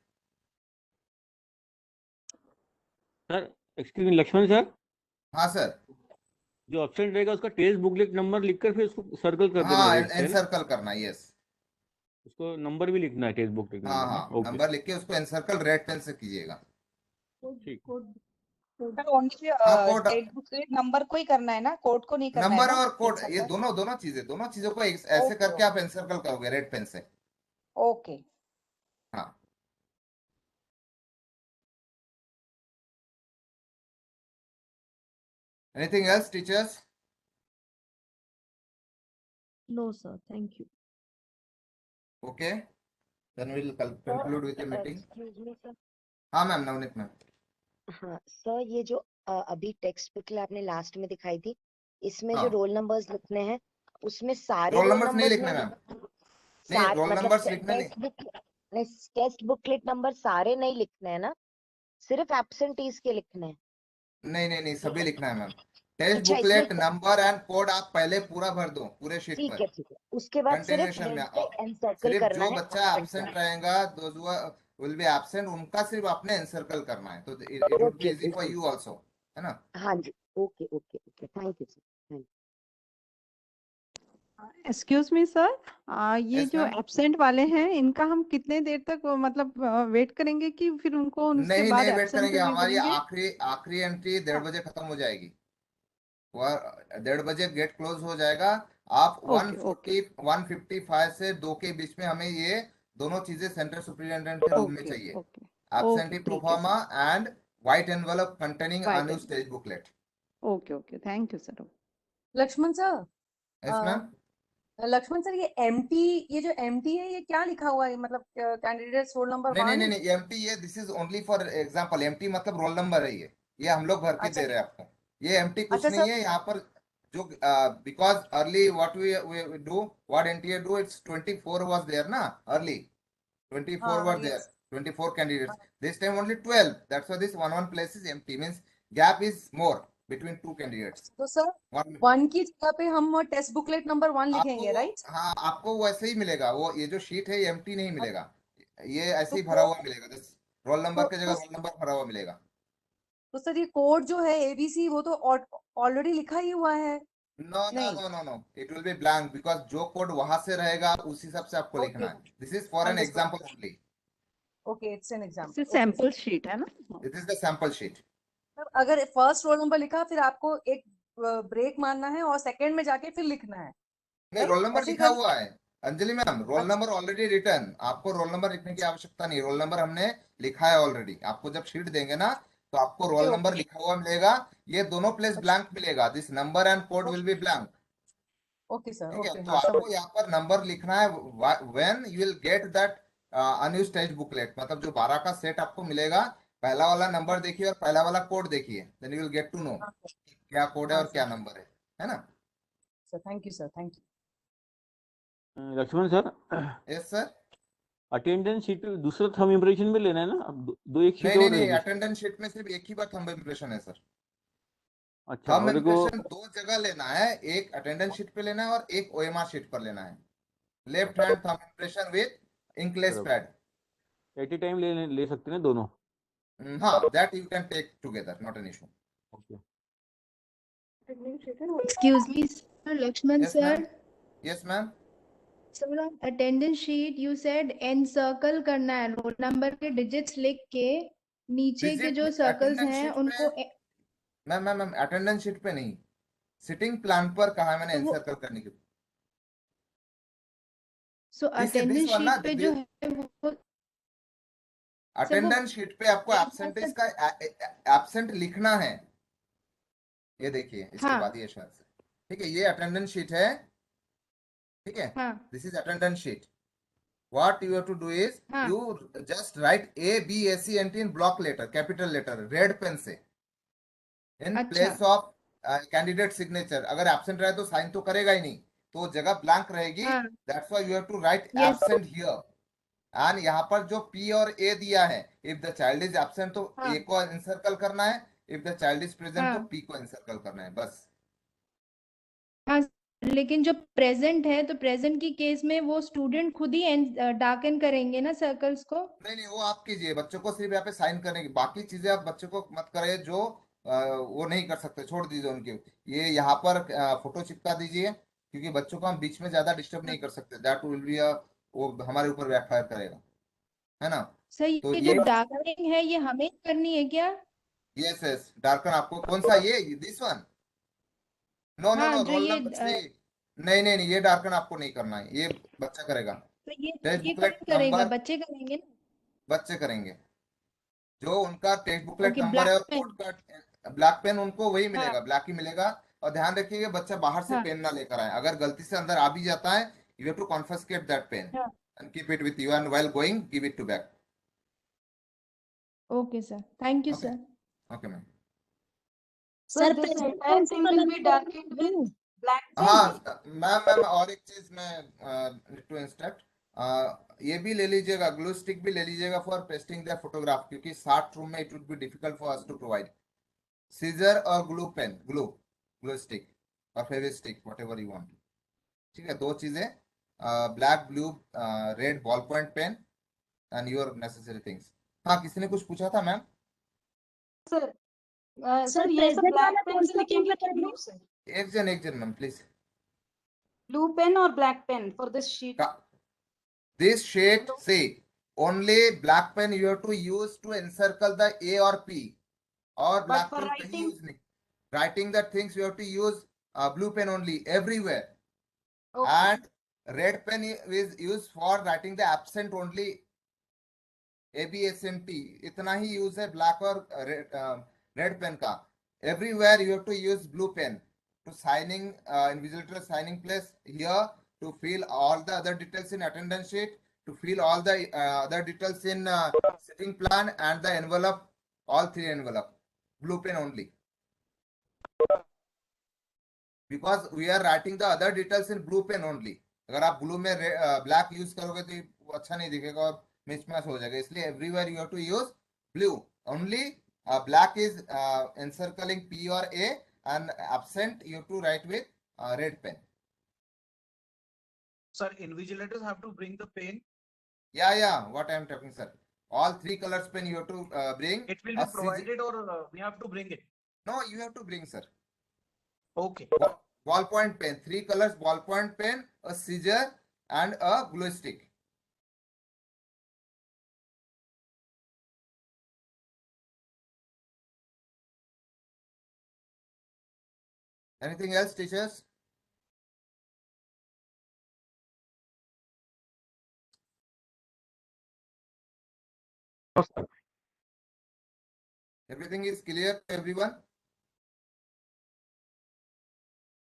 Sir excuse me, Lakshman sir. हाँ सर. जो ऑप्शन रहेगा उसका टेस्ट बुकलेट नंबर लिखकर फिर उसको सर्कल कर देना हाँ, रेड से ना? एनसर्कल करना. यस, उसको नंबर भी लिखना है टेस्ट बुकलेट हाँ नंबर में. हाँ, ओके नंबर लिख के उसको एनसर्कल रेड पेन से कीजिएगा. ठीक. सर ओनली हाँ, कोड, टेक्स्ट बुक नंबर को ही करना है ना, कोड को नहीं करना है नंबर ना? और कोड, Insert ये कर। दोनों चीजों को ऐसे ओके करके आप एनसर्कल करोगे रेड पेन से. ओके. हाँ. Anything else, teachers? No sir, thank you. Okay. Then we'll conclude with the meeting. Excuse me sir. हाँ मैम, नवनीत मैम. हाँ सर, ये जो अभी टेक्स्ट बुक आपने लास्ट में दिखाई थी, इसमें जो हाँ. रोल नंबर्स लिखने हैं उसमें सारे रोल रोल नंबर्स नहीं नंबर्स लिखने नहीं मैम. नहीं, रोल मतलब नंबर्स लिखने नहीं. टेक्स्ट बुकलेट नंबर सारे नहीं लिखने हैं ना, सिर्फ एब्सेंटीज के लिखने हैं. नहीं, सभी लिखना है मैम. टेस्ट अच्छा, बुकलेट इसमें नंबर एंड कोड आप पहले पूरा भर दो पूरे शीट ठीक पर. है ठीक है, उसके बाद सिर्फ कंटिन्यूशन में रेड पे एनसर्कल सिर्फ करना जो है बच्चा absent एब्सेंट का. रहेगा, दोज विल बी एब्सेंट, उनका सिर्फ आपने एनसर्कल करना है. तो it would be okay easy for you also, है ना? हाँ जी, okay okay okay, thank you sir, thank excuse me sir, ये यस जो मैम. एब्सेंट वाले हैं इनका हम कितने देर तक मतलब वेट करेंगे कि फिर उनको उसके नहीं बाद वेट एब्सेंट करेंगे. रिव्यू हमारी करेंगे? आखिरी एंट्री 1:30 बजे खत्म हो जाएगी. 1:30 बजे गेट क्लोज हो जाएगा. आप ओके ओके 1:55 से 2 के बीच में हमें ये दोनों चीजें सेंटर सुपरिटेंडेंट के रूम में ओके चाहिए. ओके एब्सेंटी ओके ठीक है proforma sir. And white envelope containing White unused envelope. Stage booklet. Okay okay, thank you sir. Lakshman sir, yes ma'am. Lakshman sir, ये जो एमटी है, ये क्या लिखा हुआ है? मतलब कैंडिडेट रोल नंबर नहीं 1. एमटी, ये this is only for example. Empty मतलब रोल नंबर है. ये हम लोग भर के अच्छा दे रहे हैं आपको. ये एमटी कुछ अच्छा नहीं सर. है यहाँ पर. जो because early what we do, what NTA do, it's 24 was there ना अर्ली. 24 हाँ were there, yes. 24 candidates. This time only 12. That's why this one place is empty. Means gap is more between two candidates. तो sir One. 1 की जगह पे हम text booklet number 1 लिखेंगे, आपको right? हाँ, आपको वैसे ही मिलेगा. वो ये जो शीट है ये एम्प्टी नहीं मिलेगा. ये ऐसे तो ही भरा हुआ मिलेगा. दिस रोल नंबर के जगह तो रोल नंबर भरा हुआ मिलेगा. तो सर ये कोड जो है एबीसी, वो तो ऑलरेडी लिखा ही हुआ है. No, it will be blank because जो कोड वहां से रहेगा उस हिसाब से आपको लिखना है. This is for an example only. Okay, it's an example. This sample sheet है ना? This is the sample sheet. अगर फर्स्ट रोल नंबर लिखा, फिर आपको एक ब्रेक मारना है और सेकंड में जाके फिर लिखना है. नहीं, रोल नंबर लिखा हुआ है Anjali ma'am. Roll number already return. आपको रोल नंबर लिखने की आवश्यकता नहीं. रोल नंबर हमने लिखा है ऑलरेडी. आपको जब शीट देंगे ना तो आपको रोल नंबर लिखा हुआ मिलेगा. ये दोनों प्लेस ब्लैंक मिलेगा. This number and code will be blank. Okay sir. ठीक है, ओके, तो हाँ आपको समझ. यहाँ पर नंबर लिखना है. When you will get that unused text booklet, मतलब जो 12 का सेट आपको मिलेगा, पहला वाला नंबर देखिए और पहला वाला कोड देखिए. Then you will get to know क्या कोड है और क्या नंबर है. है ना? Sir thank you sir, thank you. Lakshman sir, yes sir. Attendance sheet दूसरा थंब इम्प्रेशन में लेना है ना? अब दो एक शीट नहीं नहीं और नहीं, रहेगी। अटेंडेंस शीट में सिर्फ एक ही बार थंब इम्प्रेशन है सर। अच्छा, थंब और देखो इम्प्रेशन दो जगह लेना है, एक अटेंडेंस शीट पे लेना है और एक ओएमआर शीट पर लेना है। Left hand thumb impression with inkless pad. At a time ले सकते हैं दोनों? हाँ, that you can take together, not an issue. Okay. Excuse me, sir, Lakshman yes sir. Ma'am, yes ma'am. Sir, on attendance sheet you said encircle करना है, roll number के digits लिख के नीचे के जो सर्कल्स अटेंडेंस हैं शीट उनको पे मैम अटेंडेंस शीट पे नहीं, सिटिंग प्लान पर कहा है मैंने एनसर्कल करने के लिए। सो अटेंडेंस वन ना, शीट पे जो है वो अटेंडेंस शीट पे आपको एब्सेंटेज का एब्सेंट लिखना है। ये देखिए, इसके हाँ। बाद ये शायद से, ठीक है, ये अटेंडेंस शीट है, ठीक है, this is attendance sheet. What you have to do is you just write A, B, S, C, N, T in block letter, capital letter, red pen से, in place of candidate signature। अगर absent रहे तो sign तो करेगा ही नहीं, तो जगह blank रहेगी। That's why you have to write absent here। and यहाँ पर जो P और A दिया है, if the child is absent तो A को encircle करना है, if the child is present तो P को encircle करना है, बस। हाँ, लेकिन जो प्रेजेंट है तो प्रेजेंट की केस में वो स्टूडेंट खुद ही डार्कन करेंगे ना सर्कल्स को? नहीं नहीं, वो आप कीजिए, बच्चों को सिर्फ यहाँ पे साइन करने की, बाकी चीजें आप बच्चों को मत करिए, जो वो नहीं कर सकते, छोड़ दीजिए उनके। ये यहाँ पर फोटो चिपका दीजिए, क्योंकि बच्चों को हम बीच में ज्यादा डिस्टर्ब नहीं कर सकते, दैट विल बी वो हमारे ऊपर बैकफायर करेगा, है ना? सर तो ये जो डार्कनिंग है ये हमें करनी है क्या? यस यस, डार्कन आपको कौन सा, ये this one? No no no, roll number 3। नहीं नहीं नहीं, ये डार्कन आपको नहीं करना है, ये बच्चा करेगा। तो ये बुकलेट कौन करेगा? नंबर बच्चे करेंगे ना? बच्चे करेंगे, जो उनका टेक्स्ट बुकलेट नंबर ब्लैक है और पेन। कोड का ब्लैक पेन उनको वही मिलेगा, ब्लैक ही मिलेगा। और ध्यान रखिए बच्चा बाहर से पेन ना लेकर आए, अगर गलती से अंदर आ भी जाता है, you have to confiscate that pen and keep it with you, and while going give it to back. Okay sir, thank you sir. Okay ma'am. Sir, this entire thing will be darkened with black pen. हाँ ma'am, और एक चीज मैं to instruct, ये भी ले लीजिएगा, glue stick भी ले लीजिएगा फॉर पेस्टिंग द फोटोग्राफ, क्योंकि 60 रूम में it would be difficult for us to provide. Scissor और ग्लू पेन, ग्लू स्टिक और Fevistick, whatever you want, ठीक है, दो चीजें, black, blue, red ball point pen and your necessary things. हाँ, किसी ने कुछ पूछा था मैम? सर ये सब ब्लैक पेन से लिखेंगे क्या ब्लू से? एक जन ma'am please. Blue pen or black pen for this sheet? This sheet, see, only black pen you have to use to encircle the A or P, or black for pen writing? use नहीं. Writing the things you have to use blue pen only everywhere. Okay. And red pen is used for writing the absent only, ABSNT, इतना ही use है black और red pen का। Everywhere you have to use blue pen to signing, invigilator signing place here, to fill all the other details in attendance sheet, to fill all the other details in sitting plan and the envelope, all 3 envelope, blue pen only. Because we are writing the other details in blue pen only. अगर आप blue में black use करोगे तो वो अच्छा नहीं दिखेगा और मिसमैच हो जाएगा, इसलिए everywhere you have to use blue only. Black is encircling P or A, and absent you have to write with red pen. Sir, invigilators have to bring the pen. Yeah, what I am talking, sir. All 3 colors pen you have to bring. It will be provided or we have to bring it? No, you have to bring, sir. Okay. Ballpoint pen, 3 colors ballpoint pen, a scissor and a glue stick. Anything else, teachers? Everything is clear to everyone?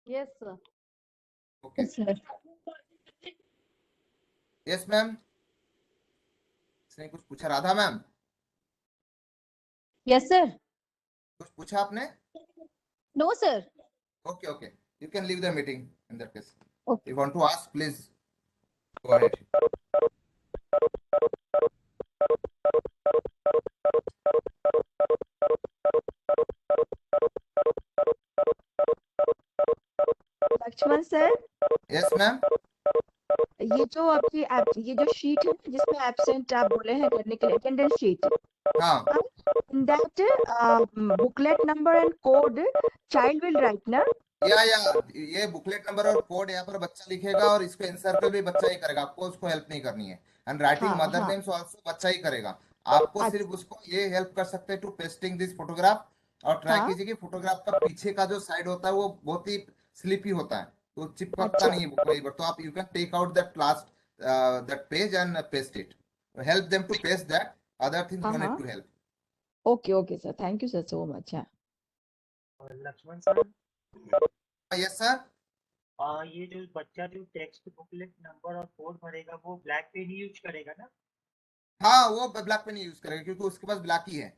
Yes, sir. Okay. Yes, sir. Yes, ma'am. इसने कुछ पूछा, Radha ma'am? Yes, sir. कुछ पूछा आपने? No, sir. Okay. You can leave the meeting in that case. Okay. If you want to ask, please go ahead. Lakshman sir, Yes, ma'am. ये जो आपकी ये जो शीट है जिसमें एब्सेंट आप बोले हैं करने के लिए, अटेंडेंस शीट, हाँ. in that booklet number and code child will write ना? या ये बुकलेट नंबर और कोड यहाँ पर बच्चा लिखेगा और इसको इंसर्कल भी बच्चा ही करेगा, आपको उसको हेल्प नहीं करनी है। And writing mother names also बच्चा ही करेगा, आपको सिर्फ उसको ये हेल्प कर सकते हैं टू पेस्टिंग दिस फोटोग्राफ। और ट्राई कीजिए कि फोटोग्राफ का पीछे का जो साइड होता है वो बहुत ही स्लिपी होता है, तो चिपकता नहीं है कई बार, तो आप you can take out that last that page and paste it, help them to paste that, other things you need to help. Okay okay sir, thank you sir so much. Lakshman sir, yes sir. ये जो बच्चा जो text booklet number और code भरेगा वो black pen ही use करेगा ना? हाँ, वो ब्लैक पेन यूज करेगा क्योंकि उसके पास ब्लैक ही है।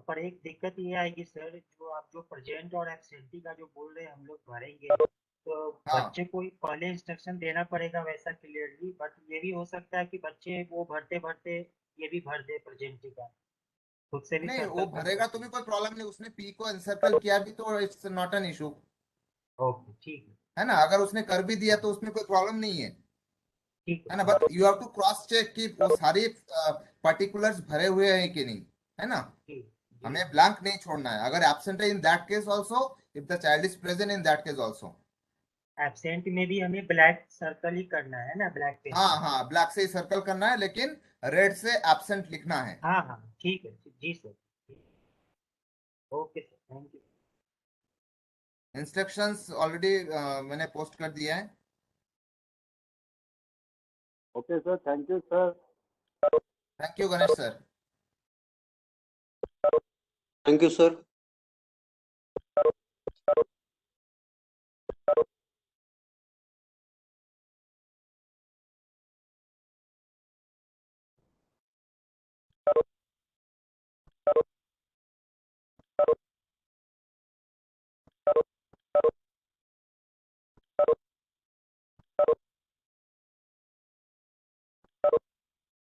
पर एक दिक्कत ये आएगी सर, जो आप जो प्रेजेंट और एब्सेंटी का जो बोल रहे हैं हम लोग भरेंगे, तो बच्चे को पहले इंस्ट्रक्शन देना पड़ेगा वैसा क्लियरली, बट ये भी हो सकता है कि बच्चे वो भरते भरते ये भी भर दे प्रेजेंटी का, खुद से भी नहीं, circle वो कर भरेगा तो भी कोई प्रॉब्लम नहीं, उसने पी को एनसर्कल किया भी तो it's not an issue. Okay, ठीक है ना, अगर उसने कर भी दिया तो उसमें कोई प्रॉब्लम नहीं है, है ना, but you have to cross check कि वो सारे पर्टिकुलर्स भरे हुए हैं कि नहीं, है ना, हमें ब्लैंक नहीं छोड़ना है। अगर एब्सेंट है इन that case also, if the child is present in that case also, absent में भी हमें ब्लैक सर्कल ही करना है ना, ब्लैक पेन? हाँ, ब्लैक से ही सर्कल करना है, लेकिन रेड से एब्सेंट लिखना है। हाँ, ठीक है जी sir, okay sir, thank you. Instructions already मैंने पोस्ट कर दिया है। Okay sir, thank you sir. Thank you Ganesh sir. Thank you sir.